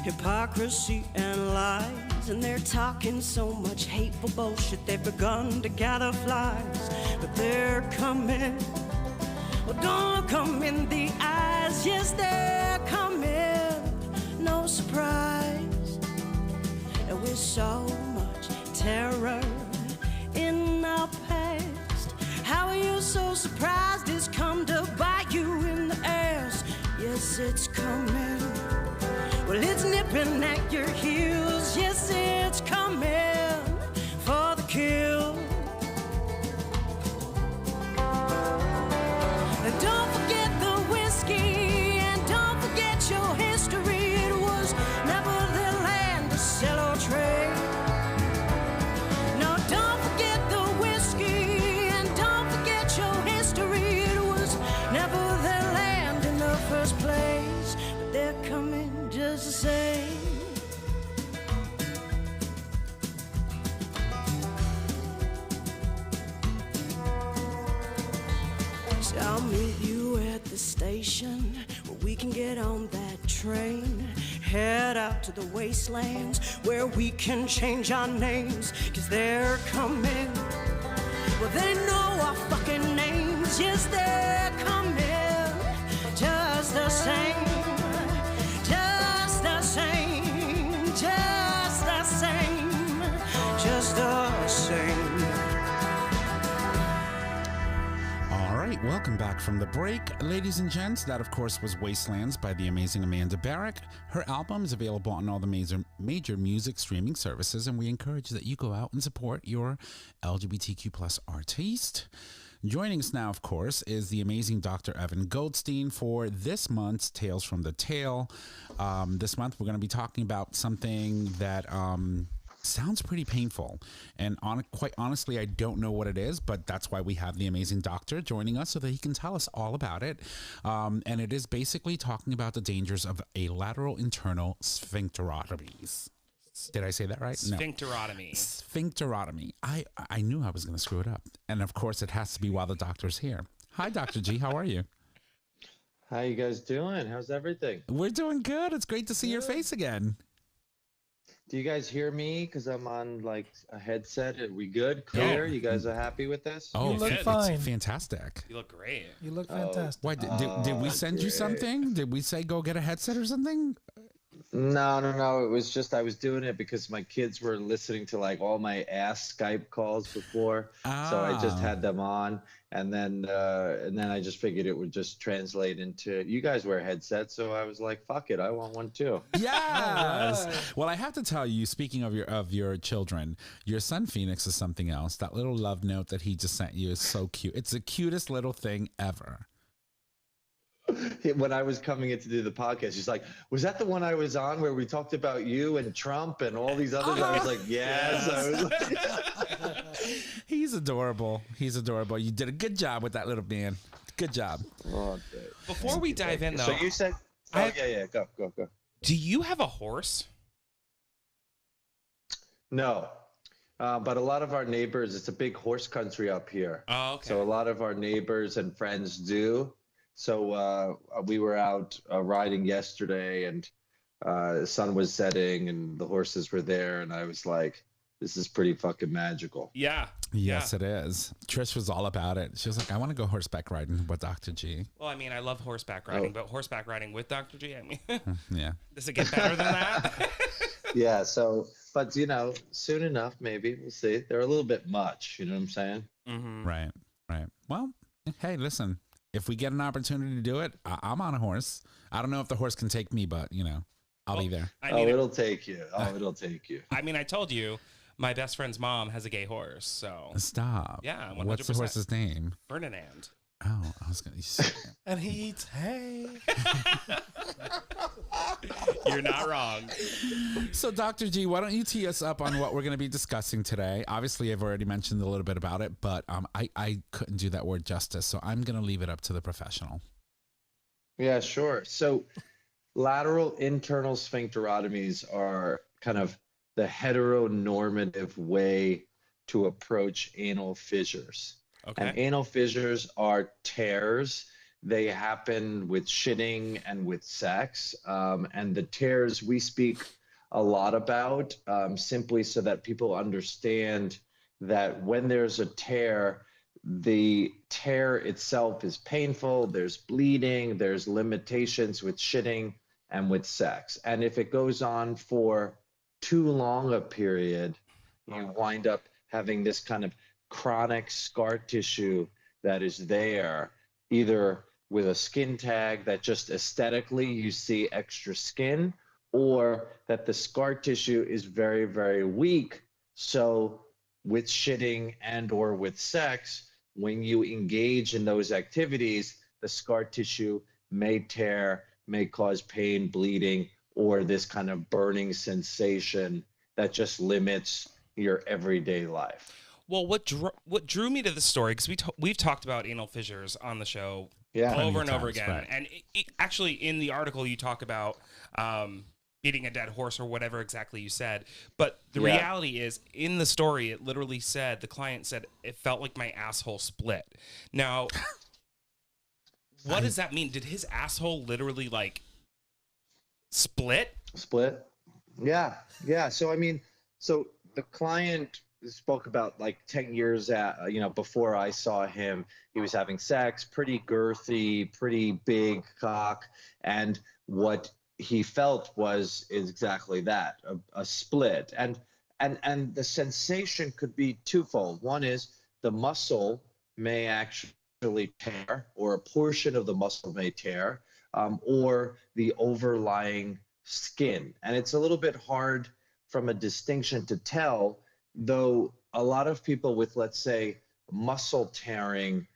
hypocrisy, and lies. And they're talking so much hateful bullshit, they've begun to gather flies. But they're coming. Well, don't look 'em in the eyes. Yes, they're coming. No surprise. And with so much terror in our past, how are you so surprised it's come to bite you in the ass? Yes, it's coming. Well, it's nipping at your heels. Yes, it's coming for the kill. And don't forget the whiskey, and don't forget your history. It was never their land to sell or trade. No, don't forget the whiskey, and don't forget your history. It was never their land in the first place, but they're coming just the same. So I'll meet you at the station where we can get on that train. Head out to the wastelands where we can change our names. 'Cause they're coming. Well, they know our fucking names. Yes, they're coming. Just the same. Just the same. Just the same. Just the same. All right, welcome back from the break. Ladies and gents, that of course was Wastelands by the amazing Amanda Barrack. Her album is available on all the major music streaming services, and we encourage that you go out and support your LGBTQ plus artiste. Joining us now, of course, is the amazing Dr. Evan Goldstein for this month's Tales from the Tail. This month, we're going to be talking about something that sounds pretty painful. And quite honestly, I don't know what it is, but that's why we have the amazing doctor joining us so that he can tell us all about it. And it is basically talking about the dangers of a lateral internal sphincterotomies. Did I say that right? Sphincterotomy. No. Sphincterotomy. I knew I was going to screw it up. And of course, it has to be while the doctor's here. Hi, Dr. G. How are you? How you guys doing? How's everything? We're doing good. It's great to see your face again. Do you guys hear me? Because I'm on like a headset. Are we good? Clear? You guys are happy with this? Oh, You look it's fine. fantastic. You look great. You look fantastic. Why, did we send you great. something? Did we say go get a headset or something? No. It was just I was doing it because my kids were listening to like all my ass Skype calls before, so I just had them on, and then I just figured it would just translate into. You guys wear headsets, so I was like, "Fuck it, I want one too." Yes. Well, I have to tell you, speaking of your children, your son Phoenix is something else. That little love note that he just sent you is so cute. It's the cutest little thing ever. When I was coming in to do the podcast, he's like, "Was that the one I was on where we talked about you and Trump and all these others?" I was like, "Yes." I was like, He's adorable. He's adorable. You did a good job with that little man. Good job. oh, Before we dive in, though, so you said, yeah, go. do you have a horse? No, but a lot of our neighbors, it's a big horse country up here. Oh, okay. So a lot of our neighbors and friends do. So we were out riding yesterday, and the sun was setting, and the horses were there, and I was like, "This is pretty fucking magical." Yeah. Yes, it is. Trish was all about it. She was like, "I want to go horseback riding with Dr. G." Well, I mean, I love horseback riding, but horseback riding with Dr. G, I mean, Yeah. does it get better than that? Yeah. So, but soon enough, maybe we'll see. They're a little bit much. You know what I'm saying? Mm-hmm. Right. Well, hey, listen. If we get an opportunity to do it, I'm on a horse. I don't know if the horse can take me, but I'll be there. I mean, it'll take you. It'll take you. I mean, I told you, my best friend's mom has a gay horse, so Stop. Yeah, 100%. What's the horse's name? Ferdinand. Oh, I was going to. And he eats hay. You're not wrong. So, Dr. G, why don't you tee us up on what we're going to be discussing today? Obviously, I've already mentioned a little bit about it, but I couldn't do that word justice, so I'm going to leave it up to the professional. Yeah, sure. So lateral internal sphincterotomies are kind of the heteronormative way to approach anal fissures. Okay. And anal fissures are tears. They happen with shitting and with sex. And the tears we speak a lot about simply so that people understand that when there's a tear, the tear itself is painful, there's bleeding, there's limitations with shitting and with sex. And if it goes on for too long a period, you wind up having this kind of chronic scar tissue that is there, either with a skin tag that just aesthetically you see extra skin, or that the scar tissue is very, very weak. So with shitting and or with sex, when you engage in those activities, the scar tissue may tear, may cause pain, bleeding, or this kind of burning sensation that just limits your everyday life. Well, what drew me to the story, because we've talked about anal fissures on the show Yeah. over and over times, again. right. And actually, in the article, you talk about beating a dead horse or whatever exactly you said. But the Yeah. reality is, in the story, it literally said, the client said, it felt like my asshole split. Now, What does that mean? Did his asshole literally like split? Yeah. So I mean, so the client spoke about like 10 years before I saw him. He was having sex, pretty girthy, pretty big cock, and what he felt was exactly that, a split. And the sensation could be twofold. One is the muscle may actually tear, or a portion of the muscle may tear, or the overlying skin. And it's a little bit hard from a distinction to tell, though a lot of people with, let's say, muscle tearing,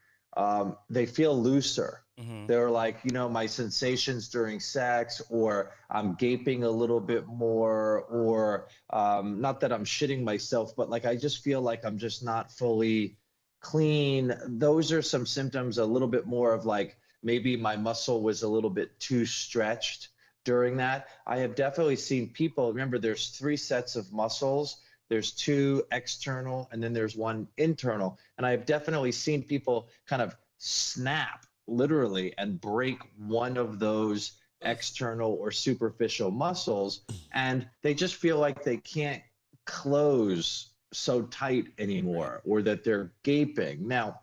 they feel looser. They're like, my sensations during sex, or I'm gaping a little bit more, or not that I'm shitting myself, but like I just feel like I'm just not fully clean. Those are some symptoms, a little bit more of like maybe my muscle was a little bit too stretched during that. I have definitely seen people, remember there's 3 sets of muscles. There's 2 external and then there's 1 internal. And I have definitely seen people kind of snap literally and break one of those external or superficial muscles, and they just feel like they can't close so tight anymore, or that they're gaping. Now,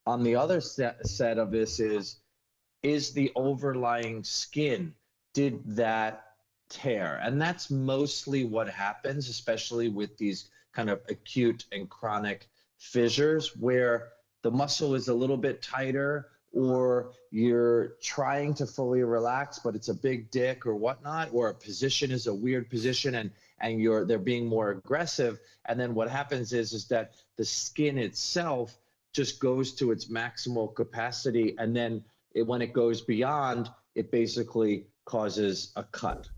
on the other set of this is the overlying skin, did that tear? And that's mostly what happens, especially with these kind of acute and chronic fissures, where the muscle is a little bit tighter, or you're trying to fully relax, but it's a big dick or whatnot, or a position is a weird position and they're being more aggressive. And then what happens is that the skin itself just goes to its maximal capacity. And then when it goes beyond, it basically causes a cut.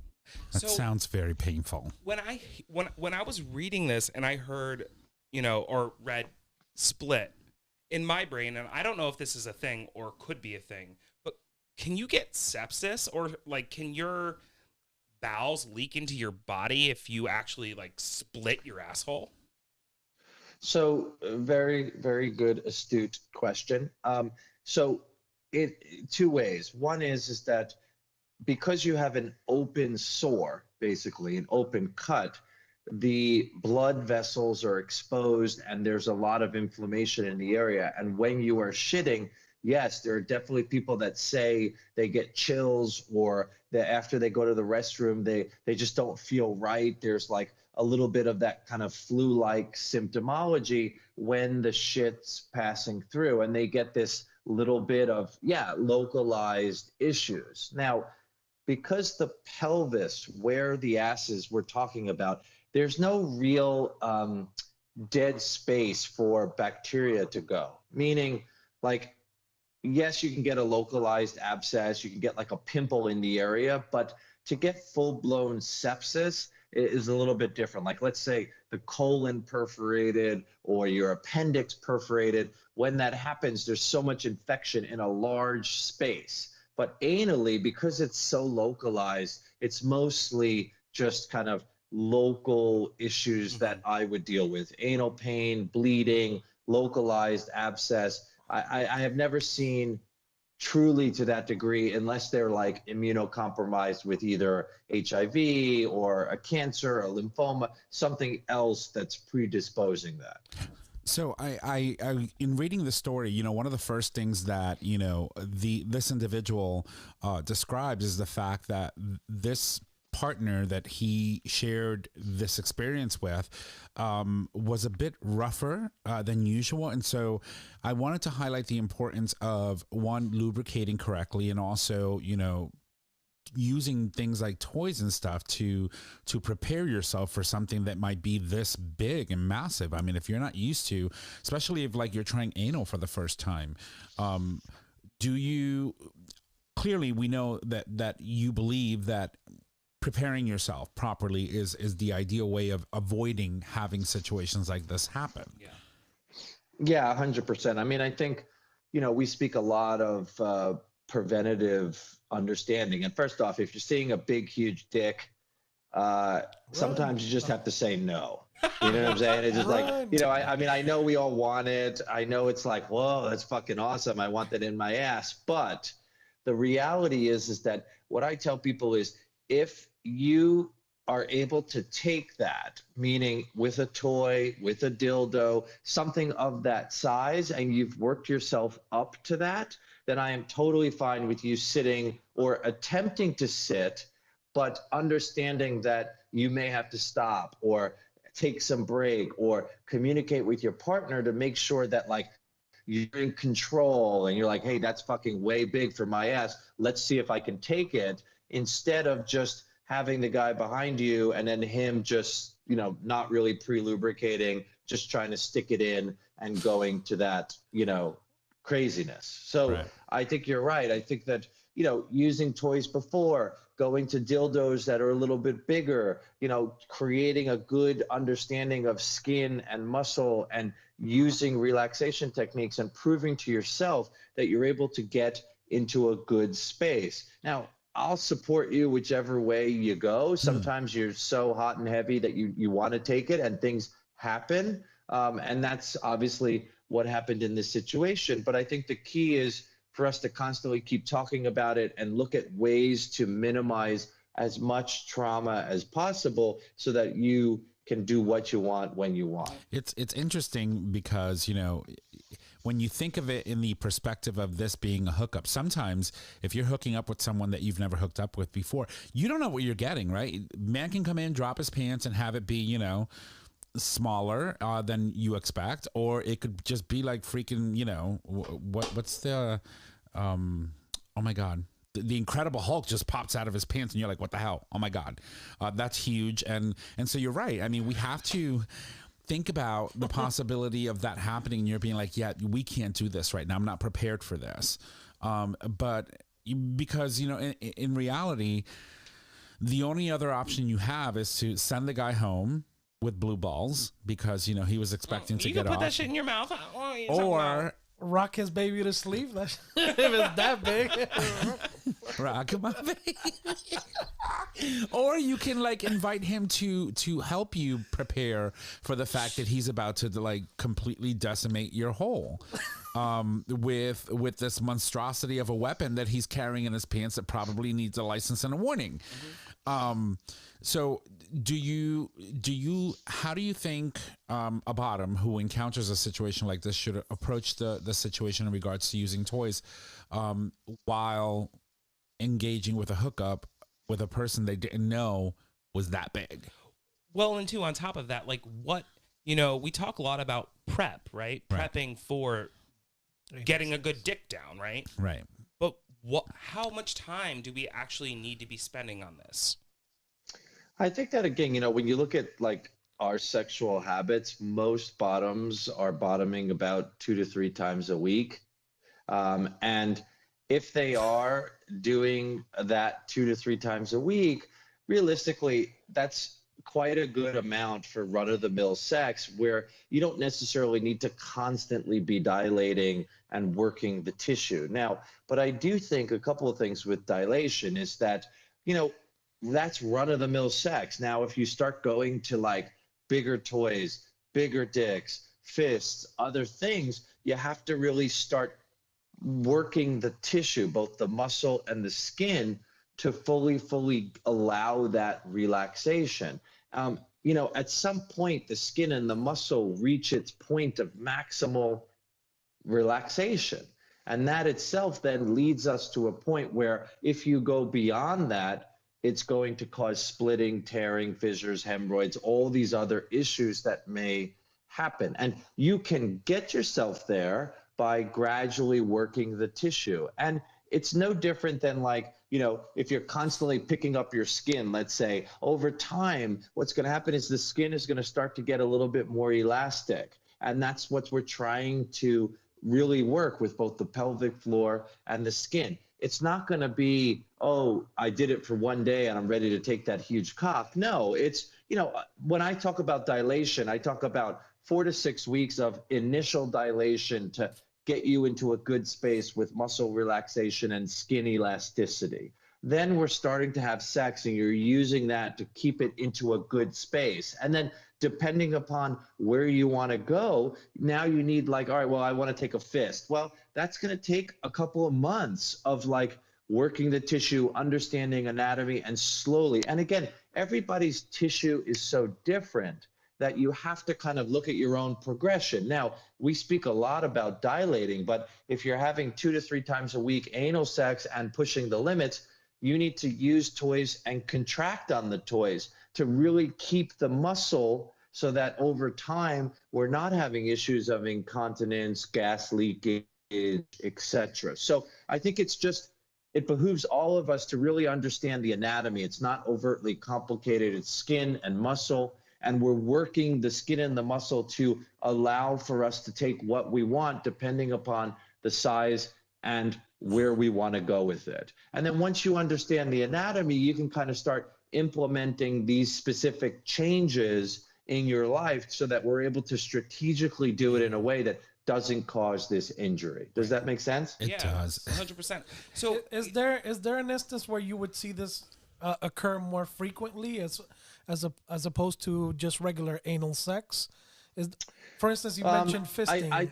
That sounds very painful. When I was reading this and I heard, or read split, in my brain, and I don't know if this is a thing or could be a thing, but can you get sepsis, or like can your bowels leak into your body if you actually like split your asshole? So very, very good, astute question. So it 2 ways. One is that because you have an open sore, basically an open cut, the blood vessels are exposed and there's a lot of inflammation in the area. And when you are shitting, yes, there are definitely people that say they get chills, or that after they go to the restroom, they just don't feel right. There's like a little bit of that kind of flu-like symptomology when the shit's passing through, and they get this little bit of, localized issues. Now, because the pelvis, where the ass is we're talking about, there's no real dead space for bacteria to go. Meaning, like, yes, you can get a localized abscess, you can get like a pimple in the area, but to get full-blown sepsis is a little bit different. Like, let's say the colon perforated or your appendix perforated. When that happens, there's so much infection in a large space. But anally, because it's so localized, it's mostly just kind of local issues that I would deal with: anal pain, bleeding, localized abscess. I have never seen truly to that degree, unless they're like immunocompromised with either HIV or a cancer, a lymphoma, something else that's predisposing that. So I in reading the story, one of the first things that, this individual describes is the fact that this partner that he shared this experience with was a bit rougher than usual. And so I wanted to highlight the importance of, one, lubricating correctly, and also, using things like toys and stuff to prepare yourself for something that might be this big and massive. I mean, if you're not used to, especially if like you're trying anal for the first time, clearly we know that you believe that preparing yourself properly is the ideal way of avoiding having situations like this happen. Yeah, 100%. I mean, I think, we speak a lot of preventative understanding. And first off, if you're seeing a big, huge dick, sometimes you just have to say no. You know what I'm saying? It's just like, Run. you know, I mean, I know we all want it. I know it's like, whoa, that's fucking awesome. I want that in my ass. But the reality is that what I tell people is if you are able to take that, meaning with a toy, with a dildo, something of that size, and you've worked yourself up to that, then I am totally fine with you sitting or attempting to sit, but understanding that you may have to stop or take some break or communicate with your partner to make sure that like you're in control and you're like, hey, that's fucking way big for my ass. Let's see if I can take it, instead of just having the guy behind you and then him just, you know, not really pre-lubricating, just trying to stick it in and going to that, you know, craziness. So Right. I think you're right. I think that, you know, using toys before, going to dildos that are a little bit bigger, you know, creating a good understanding of skin and muscle and using relaxation techniques and proving to yourself that you're able to get into a good space. Now, I'll support you whichever way you go. Sometimes you're so hot and heavy that you want to take it and things happen. And that's obviously what happened in this situation. But I think the key is for us to constantly keep talking about it and look at ways to minimize as much trauma as possible so that you can do what you want when you want. It's interesting because, you know, when you think of it in the perspective of this being a hookup, sometimes if you're hooking up with someone that you've never hooked up with before, you don't know what you're getting, right? Man can come in, drop his pants and have it be, you know, smaller than you expect, or it could just be like freaking, you know, what's the, oh my God. The Incredible Hulk just pops out of his pants and you're like, what the hell? Oh my God. That's huge. And so you're right. I mean, we have to think about the possibility of that happening and you're being like, yeah, we can't do this right now. I'm not prepared for this. Because, you know, in reality, the only other option you have is to send the guy home with blue balls because, you know, he was expecting to You get can put off. that shit in your mouth. What are you talking about? Or Rock his baby to sleep. If it's that big. rock my baby. Or you can like invite him to help you prepare for the fact that he's about to like completely decimate your hole with this monstrosity of a weapon that he's carrying in his pants that probably needs a license and a warning. So how do you think a bottom who encounters a situation like this should approach the situation in regards to using toys while engaging with a hookup with a person they didn't know was that big? Well, and two, on top of that, like what, you know, we talk a lot about prep, right? Prepping for getting a good dick down, right? Right. But how much time do we actually need to be spending on this? I think that, again, you know, when you look at like our sexual habits, most bottoms are bottoming about 2 to 3 times a week. And if they are doing that 2 to 3 times a week, realistically, that's quite a good amount for run-of-the-mill sex where you don't necessarily need to constantly be dilating and working the tissue. Now, but I do think a couple of things with dilation is that, you know, that's run-of-the-mill sex. Now, if you start going to like bigger toys, bigger dicks, fists, other things, you have to really start working the tissue, both the muscle and the skin, to fully allow that relaxation. You know, at some point, the skin and the muscle reach its point of maximal relaxation. And that itself then leads us to a point where if you go beyond that, it's going to cause splitting, tearing, fissures, hemorrhoids, all these other issues that may happen. And you can get yourself there by gradually working the tissue. And it's no different than like, you know, if you're constantly picking up your skin, let's say, over time, what's going to happen is the skin is going to start to get a little bit more elastic. And that's what we're trying to really work with both the pelvic floor and the skin. It's not going to be, oh, I did it for one day and I'm ready to take that huge cock. No, it's, you know, when I talk about dilation, I talk about 4 to 6 weeks of initial dilation to get you into a good space with muscle relaxation and skin elasticity. Then we're starting to have sex and you're using that to keep it into a good space. And then depending upon where you want to go, now you need like, all right, well, I want to take a fist. Well, that's going to take a couple of months of like working the tissue, understanding anatomy, and slowly. And again, everybody's tissue is so different that you have to kind of look at your own progression. Now, we speak a lot about dilating, but if you're having 2 to 3 times a week anal sex and pushing the limits, you need to use toys and contract on the toys to really keep the muscle so that over time we're not having issues of incontinence, gas leakage, etc. So I think it behooves all of us to really understand the anatomy. It's not overtly complicated. It's skin and muscle, and we're working the skin and the muscle to allow for us to take what we want depending upon the size and where we want to go with it. And then once you understand the anatomy, you can kind of start implementing these specific changes in your life so that we're able to strategically do it in a way that doesn't cause this injury. Does that make sense? It does. 100%. So is there an instance where you would see this occur more frequently as opposed to just regular anal sex? For instance, you mentioned fisting. I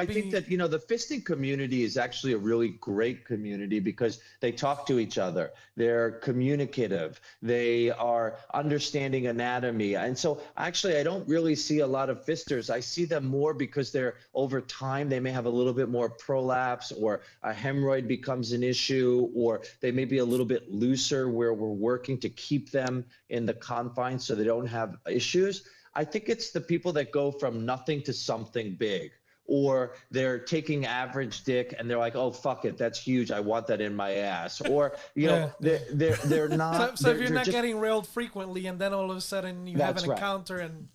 think that, the fisting community is actually a really great community because they talk to each other. They're communicative. They are understanding anatomy. And so actually, I don't really see a lot of fisters. I see them more because they're over time, they may have a little bit more prolapse, or a hemorrhoid becomes an issue, or they may be a little bit looser where we're working to keep them in the confines so they don't have issues. I think it's the people that go from nothing to something big, or they're taking average dick and they're like, oh, fuck it, that's huge, I want that in my ass. Or, they're not. So if you're not getting railed frequently and then all of a sudden you have an encounter and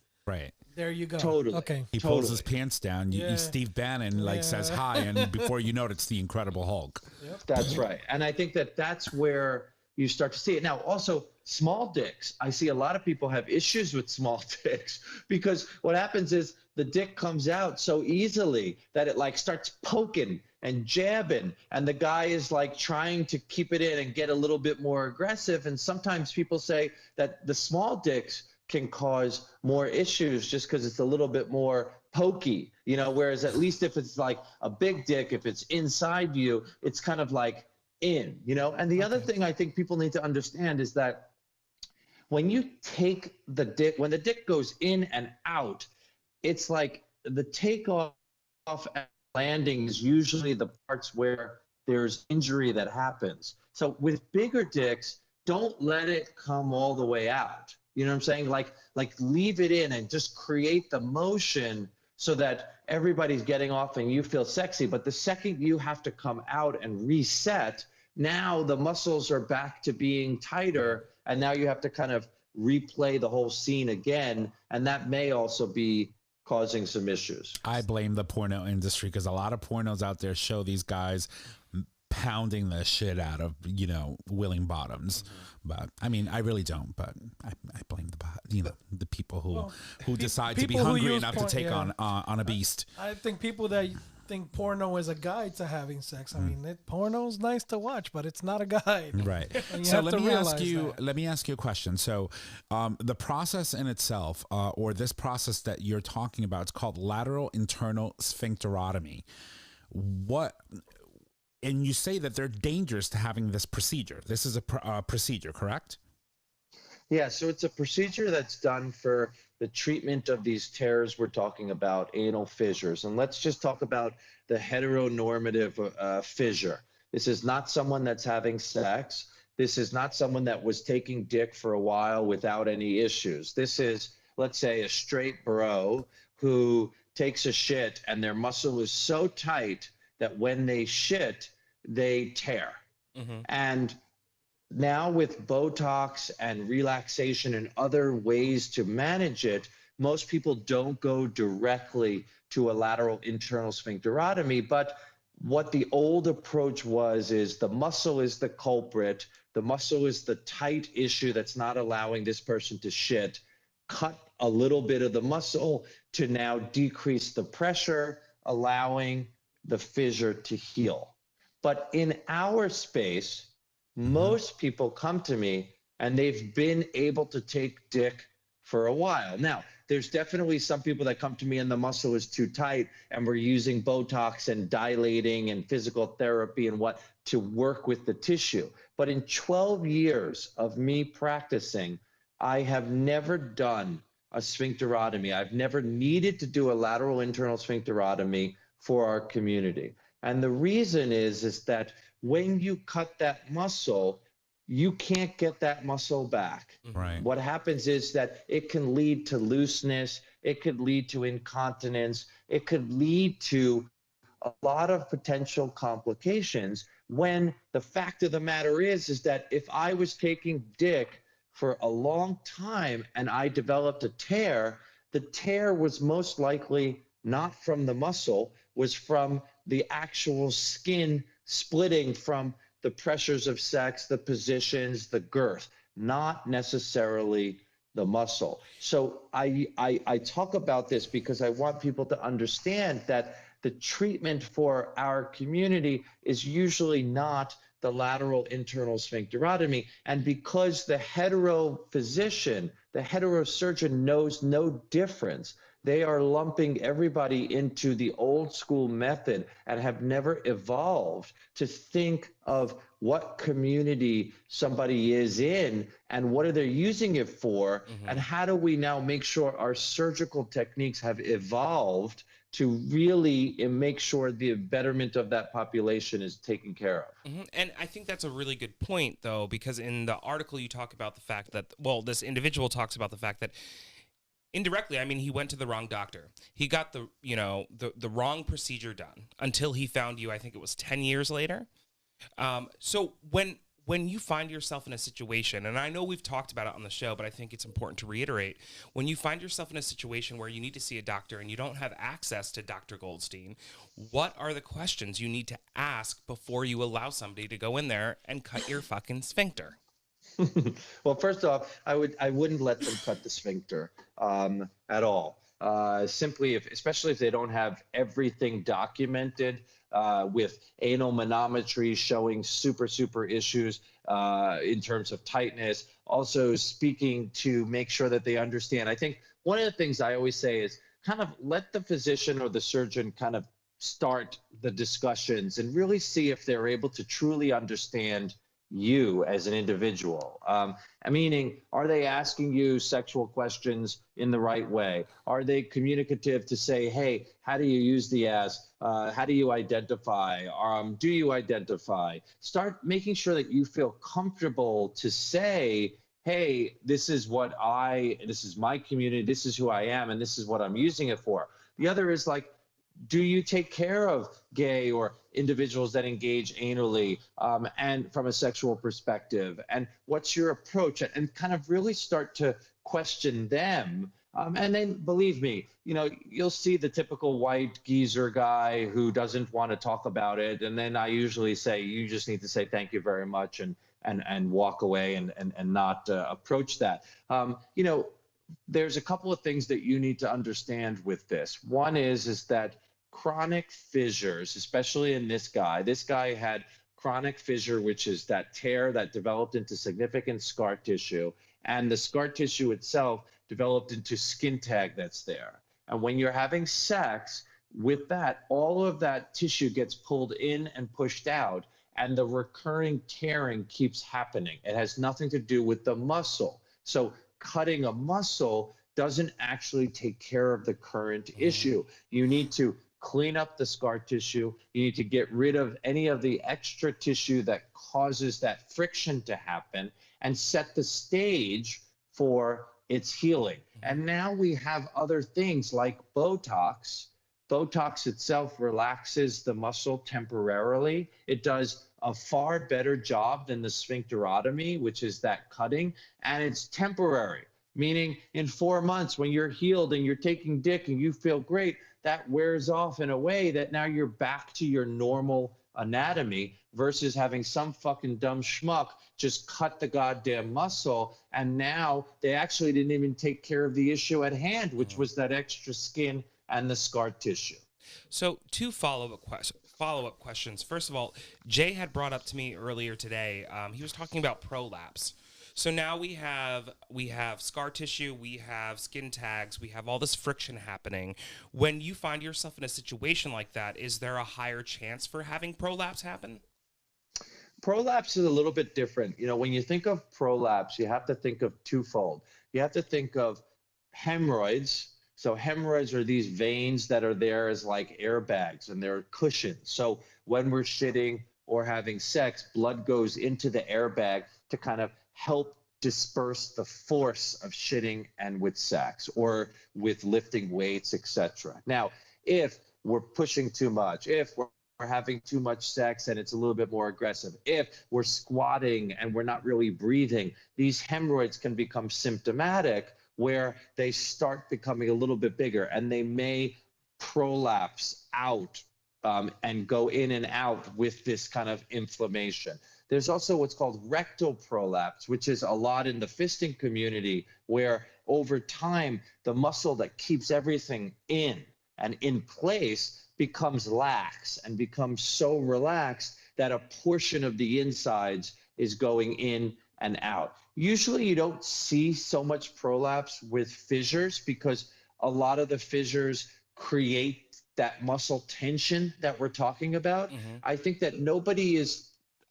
there you go. Totally. Okay. He pulls his pants down. You Steve Bannon says hi, and before you know it, it's the Incredible Hulk. Yep. That's right. And I think that that's where you start to see it. Now, also, small dicks. I see a lot of people have issues with small dicks because what happens is the dick comes out so easily that it like starts poking and jabbing, and the guy is like trying to keep it in and get a little bit more aggressive. And sometimes people say that the small dicks can cause more issues just because it's a little bit more pokey, whereas at least if it's like a big dick, if it's inside you, it's kind of like in, And the other thing I think people need to understand is that when you take the dick, when the dick goes in and out, it's like the takeoff and landing is usually the parts where there's injury that happens. So with bigger dicks, don't let it come all the way out. You know what I'm saying? Like leave it in and just create the motion so that everybody's getting off and you feel sexy. But the second you have to come out and reset, now the muscles are back to being tighter, and now you have to kind of replay the whole scene again, and that may also be causing some issues. I blame the porno industry because a lot of pornos out there show these guys pounding the shit out of, willing bottoms. But I mean, I really don't, but I blame the people who decide to be hungry enough to take on a beast. I think people that think porno is a guide to having sex. I mean, porno's nice to watch, but it's not a guide. Right. So let me ask you a question. So the process in itself, or this process that you're talking about, it's called lateral internal sphincterotomy. And you say that they're dangerous to having this procedure. This is a procedure, correct? Yeah, so it's a procedure that's done for the treatment of these tears we're talking about, anal fissures. And let's just talk about the heteronormative fissure. This is not someone that's having sex. This is not someone that was taking dick for a while without any issues. This is, let's say, a straight bro who takes a shit and their muscle is so tight that when they shit, they tear. Mm-hmm. And now with Botox and relaxation and other ways to manage it, most people don't go directly to a lateral internal sphincterotomy. But what the old approach is the muscle is the culprit. The muscle is the tight issue that's not allowing this person to shit. Cut a little bit of the muscle to now decrease the pressure, allowing the fissure to heal. But in our space, most people come to me and they've been able to take dick for a while. Now, there's definitely some people that come to me and the muscle is too tight and we're using Botox and dilating and physical therapy and what to work with the tissue. But in 12 years of me practicing, I have never done a sphincterotomy. I've never needed to do a lateral internal sphincterotomy for our community. And the reason is that when you cut that muscle, you can't get that muscle back. Right. What happens is that it can lead to looseness, it could lead to incontinence, it could lead to a lot of potential complications, when the fact of the matter is that if I was taking dick for a long time and I developed a tear, the tear was most likely not from the muscle, was from the actual skin splitting from the pressures of sex, the positions, the girth, not necessarily the muscle. So I talk about this because I want people to understand that the treatment for our community is usually not the lateral internal sphincterotomy. And because the hetero physician, the hetero surgeon knows no difference, they are lumping everybody into the old school method and have never evolved to think of what community somebody is in and what are they using it for, and how do we now make sure our surgical techniques have evolved to really make sure the betterment of that population is taken care of. And I think that's a really good point, though, because in the article you talk about the fact that, well, this individual talks about the fact that indirectly, I mean, he went to the wrong doctor. He got the wrong procedure done until he found you. I think it was 10 years later. So when you find yourself in a situation, and I know we've talked about it on the show, but I think it's important to reiterate, when you find yourself in a situation where you need to see a doctor and you don't have access to Dr. Goldstein, what are the questions you need to ask before you allow somebody to go in there and cut your fucking sphincter? Well, first off, I wouldn't let them cut the sphincter at all. Simply, especially if they don't have everything documented with anal manometry showing super issues in terms of tightness. Also speaking to make sure that they understand. I think one of the things I always say is kind of let the physician or the surgeon kind of start the discussions and really see if they're able to truly understand you as an individual. Meaning, are they asking you sexual questions in the right way? Are they communicative to say, hey, how do you use the ass? How do you identify? Do you identify? Start making sure that you feel comfortable to say, hey, this is my community, this is who I am, and this is what I'm using it for. The other is like, do you take care of gay or individuals that engage anally and from a sexual perspective? And what's your approach? And kind of really start to question them. And then believe me, you'll see the typical white geezer guy who doesn't want to talk about it. And then I usually say, you just need to say thank you very much and walk away and not approach that. There's a couple of things that you need to understand with this. One is that chronic fissures, especially in this guy had chronic fissure, which is that tear that developed into significant scar tissue, and the scar tissue itself developed into skin tag that's there. And when you're having sex with that, all of that tissue gets pulled in and pushed out, and the recurring tearing keeps happening. It has nothing to do with the muscle. So cutting a muscle doesn't actually take care of the current issue. You need to clean up the scar tissue. You need to get rid of any of the extra tissue that causes that friction to happen and set the stage for its healing. And now we have other things like Botox. Botox itself relaxes the muscle temporarily. It does a far better job than the sphincterotomy, which is that cutting, and it's temporary, meaning in 4 months when you're healed and you're taking dick and you feel great, that wears off in a way that now you're back to your normal anatomy versus having some fucking dumb schmuck just cut the goddamn muscle, and now they actually didn't even take care of the issue at hand, which was that extra skin and the scar tissue. So 2 follow-up questions. First of all, Jay had brought up to me earlier today, he was talking about prolapse. So now we have scar tissue, we have skin tags, we have all this friction happening. When you find yourself in a situation like that, is there a higher chance for having prolapse happen? Prolapse is a little bit different. When you think of prolapse, you have to think of twofold. You have to think of hemorrhoids. So hemorrhoids are these veins that are there as like airbags, and they're cushions. So when we're shitting or having sex, blood goes into the airbag to kind of help disperse the force of shitting and with sex or with lifting weights, etc. Now, if we're pushing too much, if we're having too much sex and it's a little bit more aggressive, if we're squatting and we're not really breathing, these hemorrhoids can become symptomatic where they start becoming a little bit bigger, and they may prolapse out and go in and out with this kind of inflammation. There's also what's called rectal prolapse, which is a lot in the fisting community, where over time, the muscle that keeps everything in and in place becomes lax and becomes so relaxed that a portion of the insides is going in and out. Usually you don't see so much prolapse with fissures because a lot of the fissures create that muscle tension that we're talking about. I think that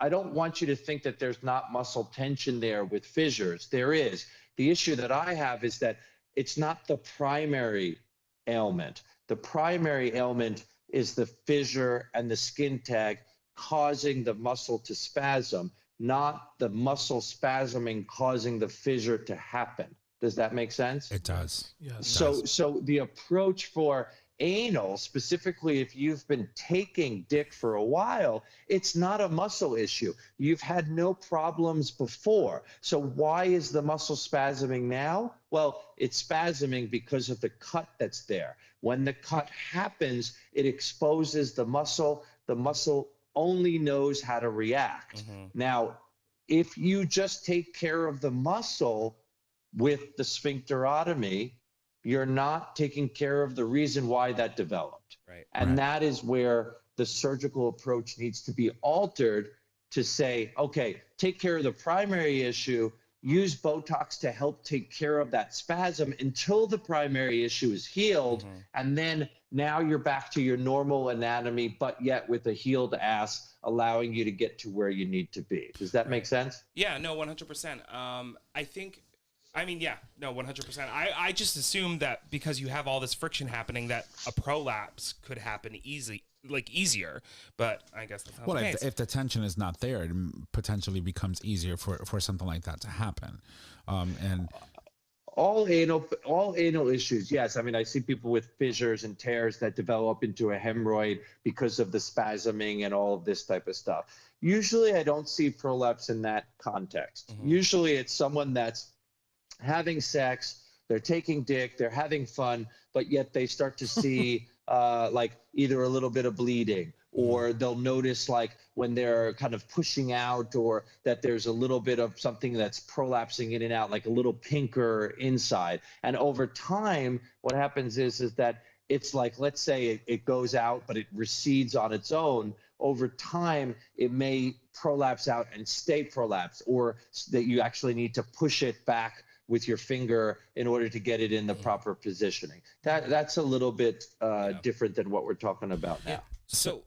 I don't want you to think that there's not muscle tension there with fissures. There is. The issue that I have is that it's not the primary ailment. The primary ailment is the fissure and the skin tag causing the muscle to spasm, not the muscle spasming causing the fissure to happen. Does that make sense? It does. Yes. So the approach for anal, specifically if you've been taking dick for a while, it's not a muscle issue. You've had no problems before. So why is the muscle spasming now? Well, it's spasming because of the cut that's there. When the cut happens, it exposes the muscle. The muscle only knows how to react. Now, if you just take care of the muscle with the sphincterotomy, you're not taking care of the reason why that developed. Right. And that is where the surgical approach needs to be altered to say, okay, take care of the primary issue, use Botox to help take care of that spasm until the primary issue is healed. And then now you're back to your normal anatomy, but yet with a healed ass, allowing you to get to where you need to be. Does that make sense? Yeah, no, 100%. I mean, yeah, no, 100%. I just assumed that because you have all this friction happening that a prolapse could happen easier, but I guess that's not the case. If the tension is not there, it potentially becomes easier for something like that to happen. And all anal issues, yes. I mean, I see people with fissures and tears that develop into a hemorrhoid because of the spasming and all of this type of stuff. Usually I don't see prolapse in that context. Usually it's someone that's having sex, they're taking dick, they're having fun, but yet they start to see like either a little bit of bleeding, or they'll notice like when they're kind of pushing out, or that there's a little bit of something that's prolapsing in and out, like a little pinker inside. And over time, what happens is that it's like, let's say it goes out, but it recedes on its own. Over time, it may prolapse out and stay prolapsed, or that you actually need to push it back with your finger in order to get it in the proper positioning. That's a little bit different than what we're talking about now. So,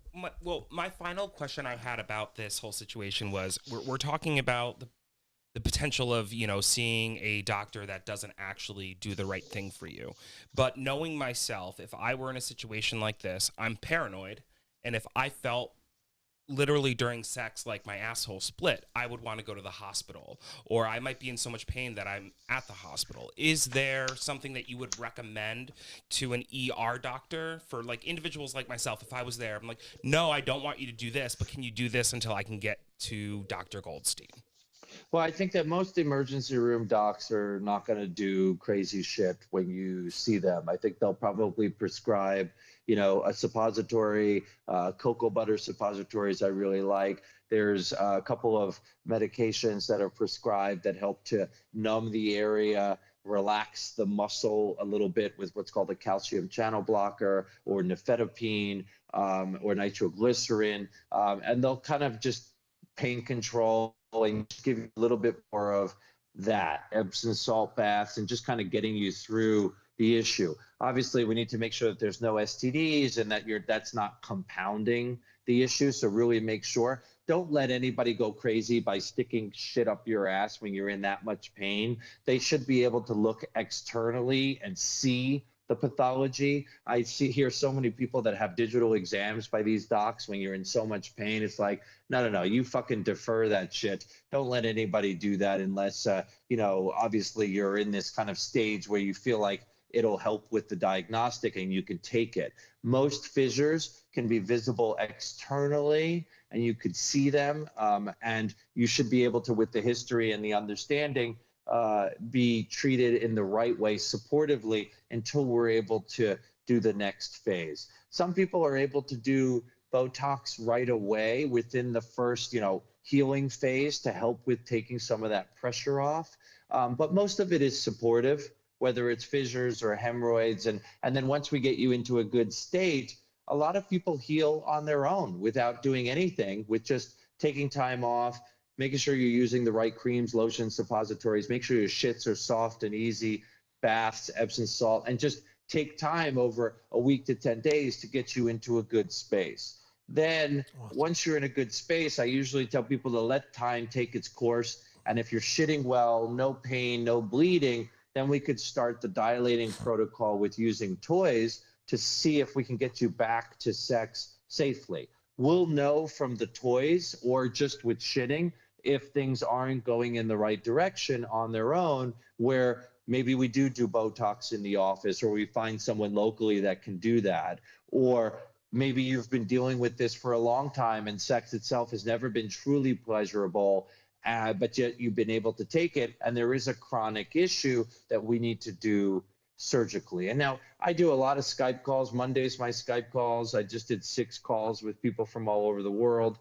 my final question I had about this whole situation was, we're talking about the potential of, seeing a doctor that doesn't actually do the right thing for you. But knowing myself, if I were in a situation like this, I'm paranoid. And if I felt literally during sex like my asshole split, I would want to go to the hospital, or I might be in so much pain that I'm at the hospital. Is there something that you would recommend to an ER doctor for like individuals like myself? If I was there, I'm like, no, I don't want you to do this, but can you do this until I can get to Dr. Goldstein? Well, I think that most emergency room docs are not going to do crazy shit when you see them. I think they'll probably prescribe, a suppository, cocoa butter suppositories I really like. There's a couple of medications that are prescribed that help to numb the area, relax the muscle a little bit with what's called a calcium channel blocker, or nifedipine, or nitroglycerin. And they'll kind of just pain control and give you a little bit more of that, Epsom salt baths, and just kind of getting you through the issue. Obviously, we need to make sure that there's no STDs and that that's not compounding the issue. So really make sure. Don't let anybody go crazy by sticking shit up your ass when you're in that much pain. They should be able to look externally and see the pathology. I hear so many people that have digital exams by these docs when you're in so much pain. It's like, no, you fucking defer that shit. Don't let anybody do that unless, obviously you're in this kind of stage where you feel like it'll help with the diagnostic and you can take it. Most fissures can be visible externally and you could see them, and you should be able to, with the history and the understanding, be treated in the right way supportively until we're able to do the next phase. Some people are able to do Botox right away within the first, healing phase to help with taking some of that pressure off. But most of it is supportive, whether it's fissures or hemorrhoids. And then once we get you into a good state, a lot of people heal on their own without doing anything, with just taking time off, making sure you're using the right creams, lotions, suppositories, make sure your shits are soft and easy, baths, Epsom salt, and just take time over a week to 10 days to get you into a good space. Then once you're in a good space, I usually tell people to let time take its course. And if you're shitting well, no pain, no bleeding, then we could start the dilating protocol with using toys to see if we can get you back to sex safely. We'll know from the toys or just with shitting if things aren't going in the right direction on their own, where maybe we do Botox in the office, or we find someone locally that can do that. Or maybe you've been dealing with this for a long time and sex itself has never been truly pleasurable, but yet you've been able to take it, and there is a chronic issue that we need to do surgically. And now I do a lot of Skype calls. Monday's my Skype calls. I just did 6 calls with people from all over the world.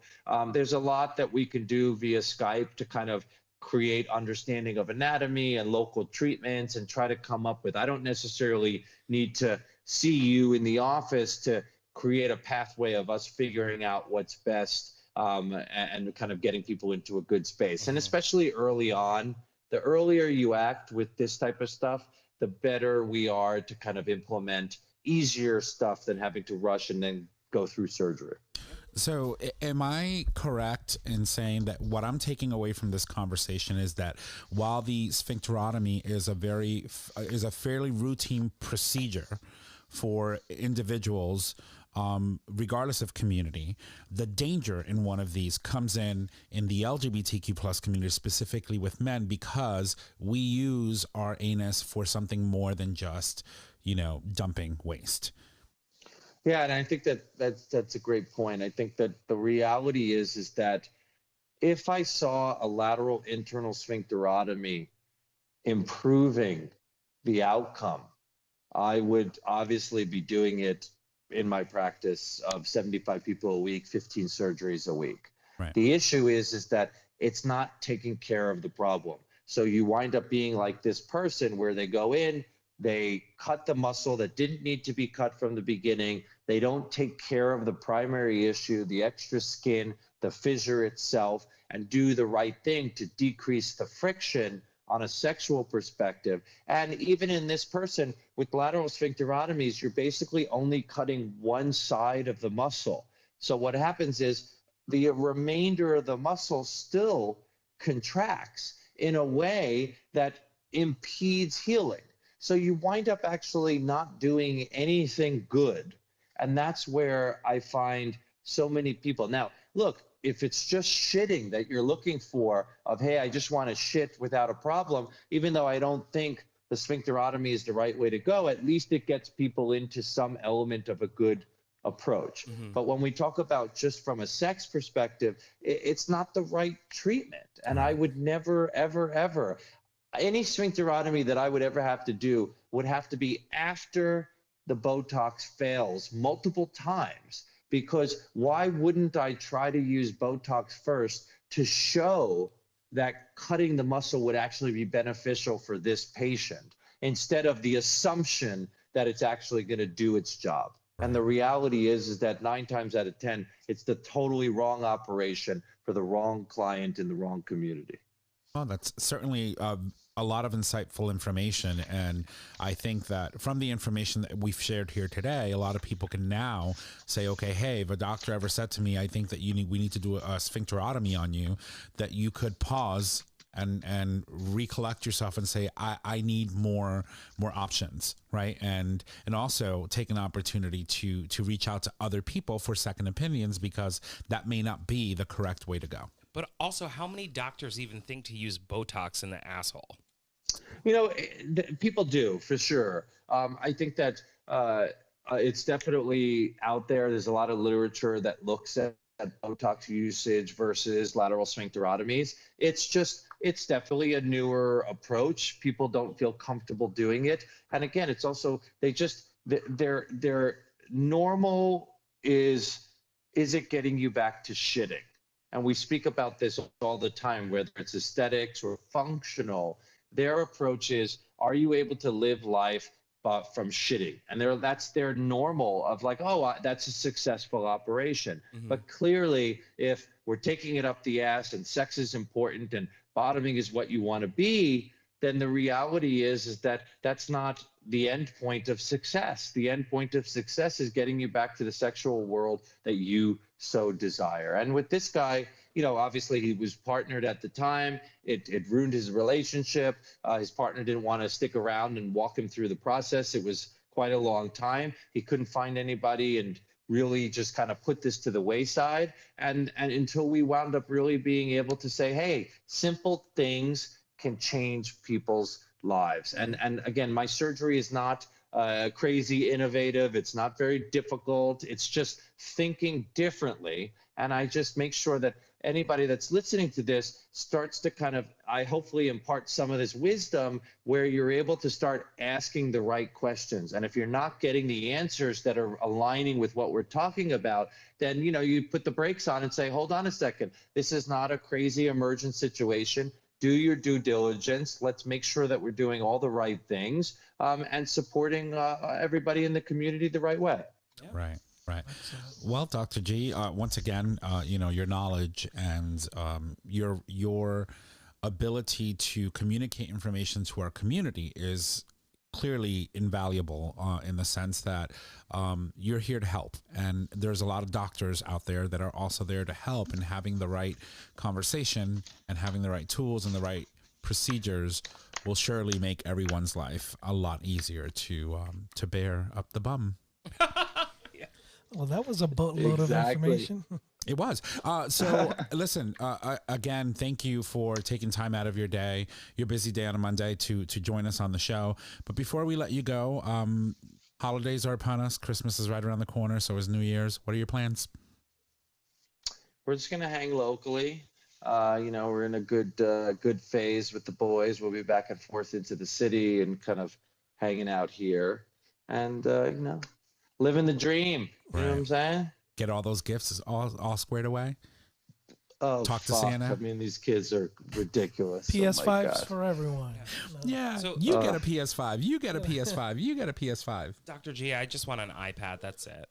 There's a lot that we can do via Skype to kind of create understanding of anatomy and local treatments and try to come up with, I don't necessarily need to see you in the office to create a pathway of us figuring out what's best, and kind of getting people into a good space. And especially early on, the earlier you act with this type of stuff, the better we are to kind of implement easier stuff than having to rush and then go through surgery. So am I correct in saying that what I'm taking away from this conversation is that while the sphincterotomy is a fairly routine procedure for individuals, regardless of community, the danger in one of these comes in the LGBTQ plus community, specifically with men, because we use our anus for something more than just, dumping waste. Yeah, and I think that's a great point. I think that the reality is that if I saw a lateral internal sphincterotomy improving the outcome, I would obviously be doing it in my practice of 75 people a week, 15 surgeries a week. Right. The issue is that it's not taking care of the problem. So you wind up being like this person where they go in, they cut the muscle that didn't need to be cut from the beginning. They don't take care of the primary issue, the extra skin, the fissure itself, and do the right thing to decrease the friction on a sexual perspective. And even in this person with lateral sphincterotomies, you're basically only cutting one side of the muscle. So what happens is the remainder of the muscle still contracts in a way that impedes healing. So you wind up actually not doing anything good. And that's where I find so many people. Now, look, if it's just shitting that you're looking for, of, hey, I just want to shit without a problem, even though I don't think the sphincterotomy is the right way to go, at least it gets people into some element of a good approach. Mm-hmm. But when we talk about just from a sex perspective, it's not the right treatment. And I would never, ever, ever, any sphincterotomy that I would ever have to do would have to be after the Botox fails multiple times. Because why wouldn't I try to use Botox first to show that cutting the muscle would actually be beneficial for this patient, instead of the assumption that it's actually going to do its job? And the reality is that 9 times out of 10, it's the totally wrong operation for the wrong client in the wrong community. Well, that's certainly a lot of insightful information. And I think that from the information that we've shared here today, a lot of people can now say, okay, hey, if a doctor ever said to me, I think that we need to do a sphincterotomy on you, that you could pause and recollect yourself and say, I need more options, right? And also take an opportunity to reach out to other people for second opinions, because that may not be the correct way to go. But also, how many doctors even think to use Botox in the asshole? You know, people do, for sure. I think that it's definitely out there. There's a lot of literature that looks at Botox usage versus lateral sphincterotomies. It's definitely a newer approach. People don't feel comfortable doing it. And again, it's also, their normal is it getting you back to shitting? And we speak about this all the time, whether it's aesthetics or functional. Their approach is, are you able to live life from shitting? And that's their normal of like, oh, that's a successful operation. Mm-hmm. But clearly, if we're taking it up the ass and sex is important and bottoming is what you want to be, then the reality is that that's not the end point of success. The end point of success is getting you back to the sexual world that you so desire. And with this guy, you know, obviously he was partnered at the time. It ruined his relationship. His partner didn't want to stick around and walk him through the process. It was quite a long time. He couldn't find anybody and really just kind of put this to the wayside. And until we wound up really being able to say, hey, simple things can change people's lives. And again, my surgery is not crazy innovative. It's not very difficult. It's just thinking differently. And I just make sure that anybody that's listening to this starts to kind of, I hopefully impart some of this wisdom where you're able to start asking the right questions. And if you're not getting the answers that are aligning with what we're talking about, then, you know, you put the brakes on and say, hold on a second. This is not a crazy emergent situation. Do your due diligence. Let's make sure that we're doing all the right things and supporting everybody in the community the right way. Yeah. Right. Right. Well, Dr. G, once again, you know, your knowledge and your ability to communicate information to our community is clearly invaluable in the sense that you're here to help. And there's a lot of doctors out there that are also there to help, and having the right conversation and having the right tools and the right procedures will surely make everyone's life a lot easier to bear up the bum. Well, that was a boatload of information. It was. So listen, again, thank you for taking time out of your day, your busy day on a Monday to join us on the show. But before we let you go, holidays are upon us. Christmas is right around the corner. So is New Year's. What are your plans? We're just going to hang locally. You know, we're in a good phase with the boys. We'll be back and forth into the city and kind of hanging out here and, you know, living the dream. You know what I'm saying? Get all those gifts all squared away. Oh, talk to Santa. I mean, these kids are ridiculous. PS5s for everyone. Yeah. So, you get a PS5. You get a PS5. You get a PS5. Dr. G, I just want an iPad. That's it.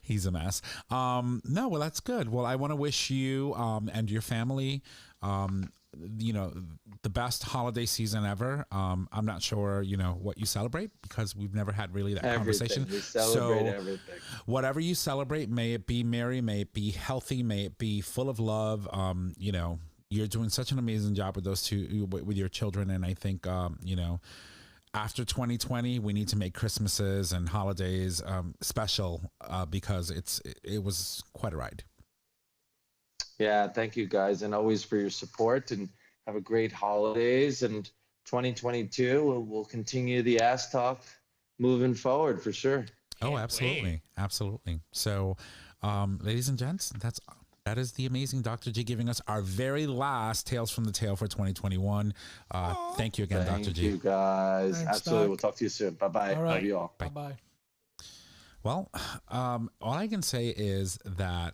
He's a mess. No, well, that's good. Well, I want to wish you and your family you know, the best holiday season ever. I'm not sure, you know, what you celebrate because we've never had really that conversation. We celebrate everything. Whatever you celebrate, may it be merry, may it be healthy, may it be full of love. You know, you're doing such an amazing job with those two, with your children. And I think, you know, after 2020, we need to make Christmases and holidays special because it was quite a ride. Yeah, thank you guys, and always for your support, and have a great holidays. And 2022, we'll continue the ass talk moving forward for sure. Oh, absolutely. Absolutely. So, ladies and gents, that is the amazing Dr. G giving us our very last Tales from the Tail for 2021. Thank you again, Dr. G. Thank you guys. Thanks, absolutely. Doc. We'll talk to you soon. Bye-bye. All right. Love you all. Bye-bye. Well, all I can say is that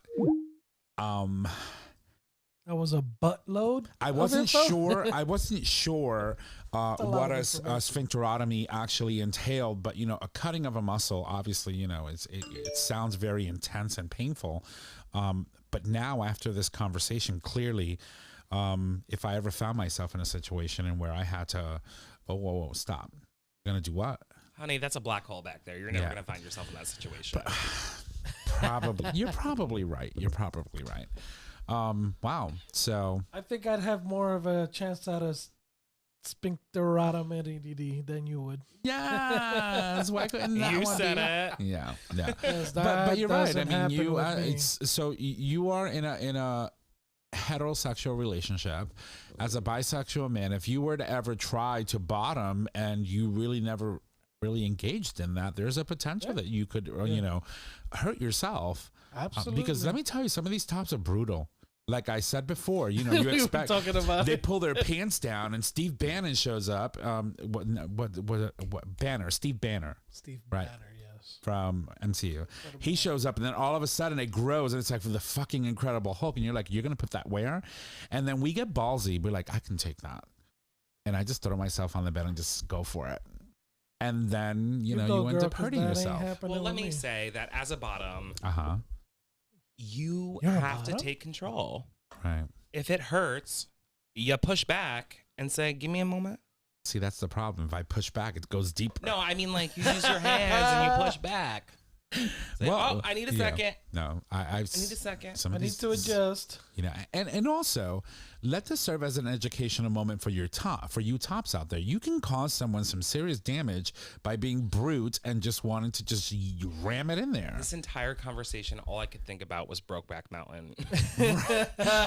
That was a buttload. I wasn't sure. I wasn't sure what a sphincterotomy actually entailed, but a cutting of a muscle, obviously, it sounds very intense and painful. But now, after this conversation, clearly, if I ever found myself in a situation and where I had to, whoa, stop, I'm gonna do what? Honey, that's a black hole back there. You're never gonna find yourself in that situation. Probably, you're probably right. Wow. So I think I'd have more of a chance at a sphincterotomy than you would. Yes, why couldn't that You one said be? it. Yeah. But you're right. I doesn't mean, happen you with me. it's so you are in a heterosexual relationship. As a bisexual man, if you were to ever try to bottom and you really never really engaged in that, there's a potential that you could hurt yourself. Absolutely. Because let me tell you, some of these tops are brutal. Like I said before, you We were expect talking about they pull their pants down and Steve Bannon shows up. Banner? Steve Banner. Steve Right. Banner, yes. From MCU. He shows up and then all of a sudden it grows and it's like for the fucking Incredible Hulk. And you're like, you're going to put that where? And then we get ballsy. We're like, I can take that. And I just throw myself on the bed and just go for it. And then, you end up hurting yourself. Well, let me say that as a bottom, you You're a have to bottom? take control. Right. If it hurts, you push back and say, give me a moment. See, that's the problem. If I push back, it goes deeper. No, I mean, like, you use your hands and you push back. Say, Well, I need a yeah. second. No, I need a second. Some I of need these, to adjust. and also let this serve as an educational moment for you tops out there. You can cause someone some serious damage by being brute and just wanting to just ram it in there. This entire conversation, all I could think about was Brokeback Mountain.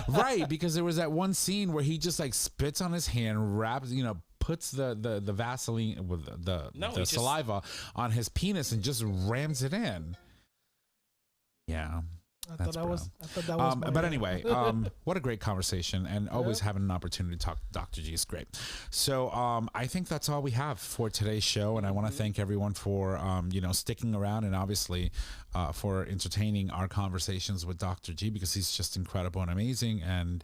Right, because there was that one scene where he just like spits on his hand, wraps, puts the Vaseline with the saliva on his penis and just rams it in. Yeah. I thought that was my but anyway, what a great conversation, and always having an opportunity to talk to Dr. G is great. So I think that's all we have for today's show, and I want to thank everyone for sticking around and obviously for entertaining our conversations with Dr. G, because he's just incredible and amazing. And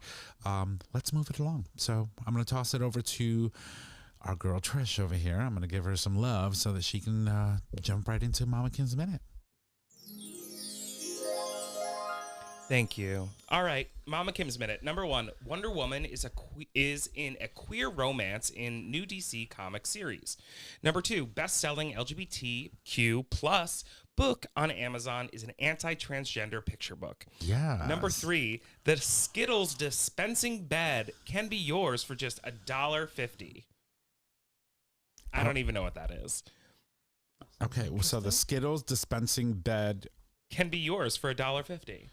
let's move it along. So I'm going to toss it over to our girl Trish over here. I'm going to give her some love so that she can jump right into Mama Kim's Minute. Thank you. All right, Mama Kim's Minute. Number 1, Wonder Woman is in a queer romance in new DC comic series. Number 2, best-selling LGBTQ plus book on Amazon is an anti-transgender picture book. Yeah. Number 3, the Skittles dispensing bed can be yours for just $1.50. I don't even know what that is. Okay, well, so the Skittles dispensing bed Can be yours for $1.50.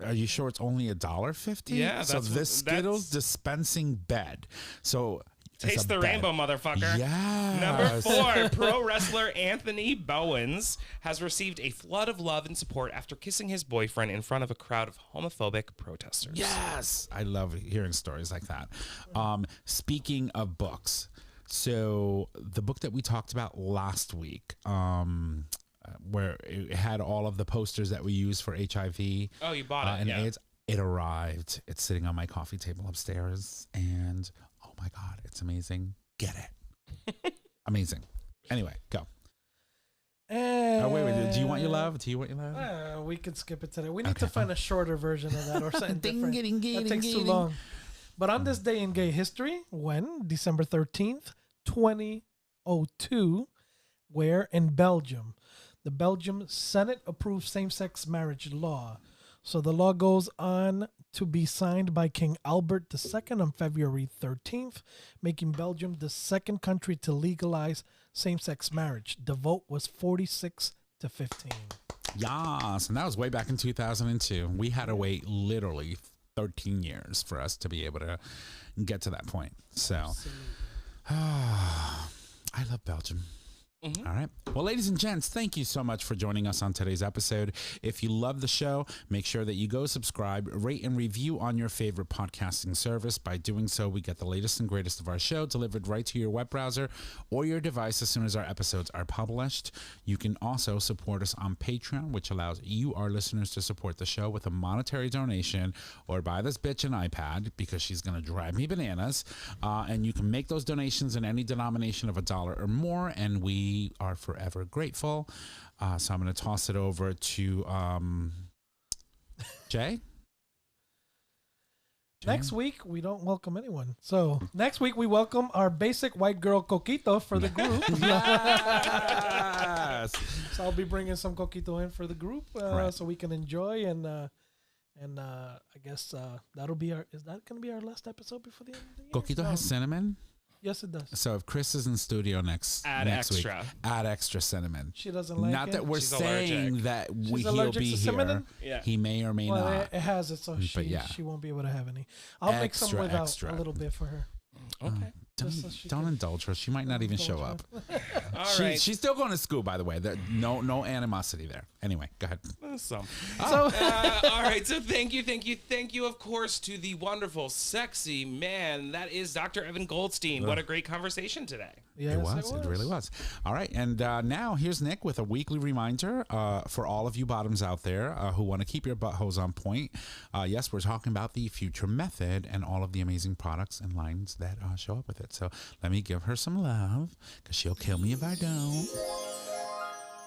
Are you sure it's only $1.50? Yeah, so this Skittles dispensing bed. So taste the rainbow, motherfucker. Yeah. Number 4, pro wrestler Anthony Bowens has received a flood of love and support after kissing his boyfriend in front of a crowd of homophobic protesters. Yes, I love hearing stories like that. Speaking of books, so the book that we talked about last week, where it had all of the posters that we use for HIV. Oh, you bought it, and yeah. AIDS. It arrived. It's sitting on my coffee table upstairs, and oh my God, it's amazing. Get it. Amazing. Anyway, go. Wait. Do you want your love? We could skip it today. We need to find a shorter version of that or something different. That takes too long. But on this day in gay history, when December 13th, 2002, where in Belgium, the Belgium Senate approved same-sex marriage law. So the law goes on to be signed by King Albert II on February 13th, making Belgium the second country to legalize same-sex marriage. The vote was 46-15. Yes, and that was way back in 2002. We had to wait literally 13 years for us to be able to get to that point. So, I love Belgium. All right. Well, ladies and gents, thank you so much for joining us on today's episode. If you love the show, make sure that you go subscribe, rate, and review on your favorite podcasting service. By doing so, we get the latest and greatest of our show delivered right to your web browser or your device as soon as our episodes are published. You can also support us on Patreon, which allows you, our listeners, to support the show with a monetary donation or buy this bitch an iPad because she's going to drive me bananas. And you can make those donations in any denomination of $1 or more, and we are forever grateful. So I'm going to toss it over to Jay. Next week, we don't welcome anyone. So next week, we welcome our basic white girl Coquito for the group. Yes. So I'll be bringing some Coquito in for the group so we can enjoy. And I guess that'll be our, is that going to be our last episode before the end of the year? Coquito has cinnamon? Yes, it does. So if Chris is in studio next extra. week, add extra cinnamon. She doesn't like Not it. that we're She's saying allergic. that She's he'll allergic be to here. cinnamon? Yeah. He may or may Well, not. it has it, so she won't be able to have any. I'll make some without extra. a little bit for her. Okay. Just so she Don't can- indulge her. She might not even show up. All right. She's still going to school, by the way. No animosity there. Anyway, go ahead. Awesome. So All right. So thank you, of course, to the wonderful, sexy man that is Dr. Evan Goldstein. What a great conversation today. yes, It was. It really was. All right. And now here's Nick with a weekly reminder for all of you bottoms out there who want to keep your buttholes on point. Yes, we're talking about the Future Method and all of the amazing products and lines that show up with it. So let me give her some love because she'll kill me if I don't.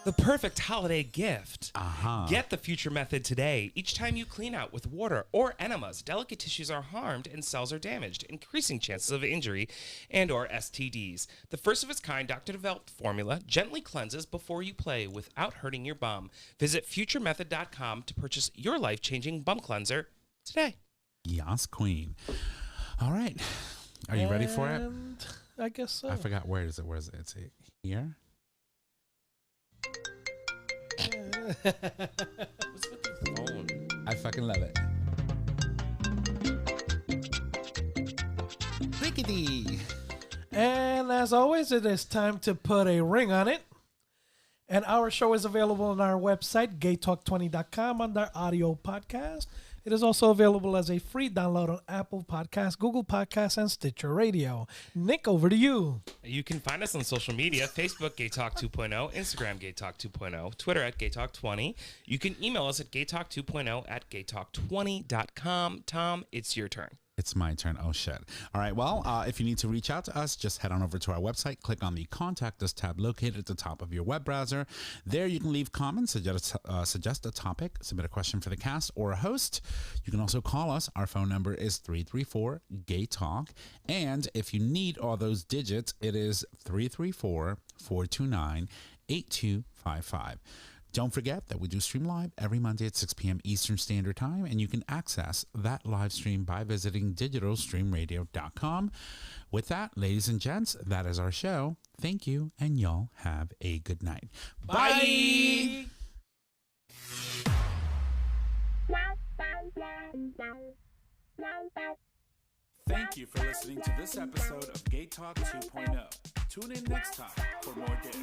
The perfect holiday gift. Uh-huh. Get the Future Method today. Each time you clean out with water or enemas, delicate tissues are harmed and cells are damaged, increasing chances of injury and or STDs. The first of its kind doctor-developed formula gently cleanses before you play without hurting your bum. Visit futuremethod.com to purchase your life-changing bum cleanser today. Yas, queen. All right. Are you ready for it? And I guess so. I forgot where is it? Where is it? It's here. What's with the phone? I fucking love it. Rickety. And as always, it is time to put a ring on it. And our show is available on our website, GayTalk2.0 under audio podcast. It is also available as a free download on Apple Podcasts, Google Podcasts, and Stitcher Radio. Nick, over to you. You can find us on social media, Facebook, GayTalk 2.0, Instagram, GayTalk 2.0, Twitter at GayTalk20. You can email us at GayTalk2.0 at GayTalk20.com. Tom, it's your turn. It's my turn. Oh, shit. All right. Well, if you need to reach out to us, just head on over to our website. Click on the Contact Us tab located at the top of your web browser. There you can leave comments, suggest a topic, submit a question for the cast or a host. You can also call us. Our phone number is 334-GAY-TALK. And if you need all those digits, it is 334-429-8255. Don't forget that we do stream live every Monday at 6 p.m. Eastern Standard Time, and you can access that live stream by visiting digitalstreamradio.com. With that, ladies and gents, that is our show. Thank you, and y'all have a good night. Bye. Thank you for listening to this episode of Gay Talk 2.0. Tune in next time for more dish.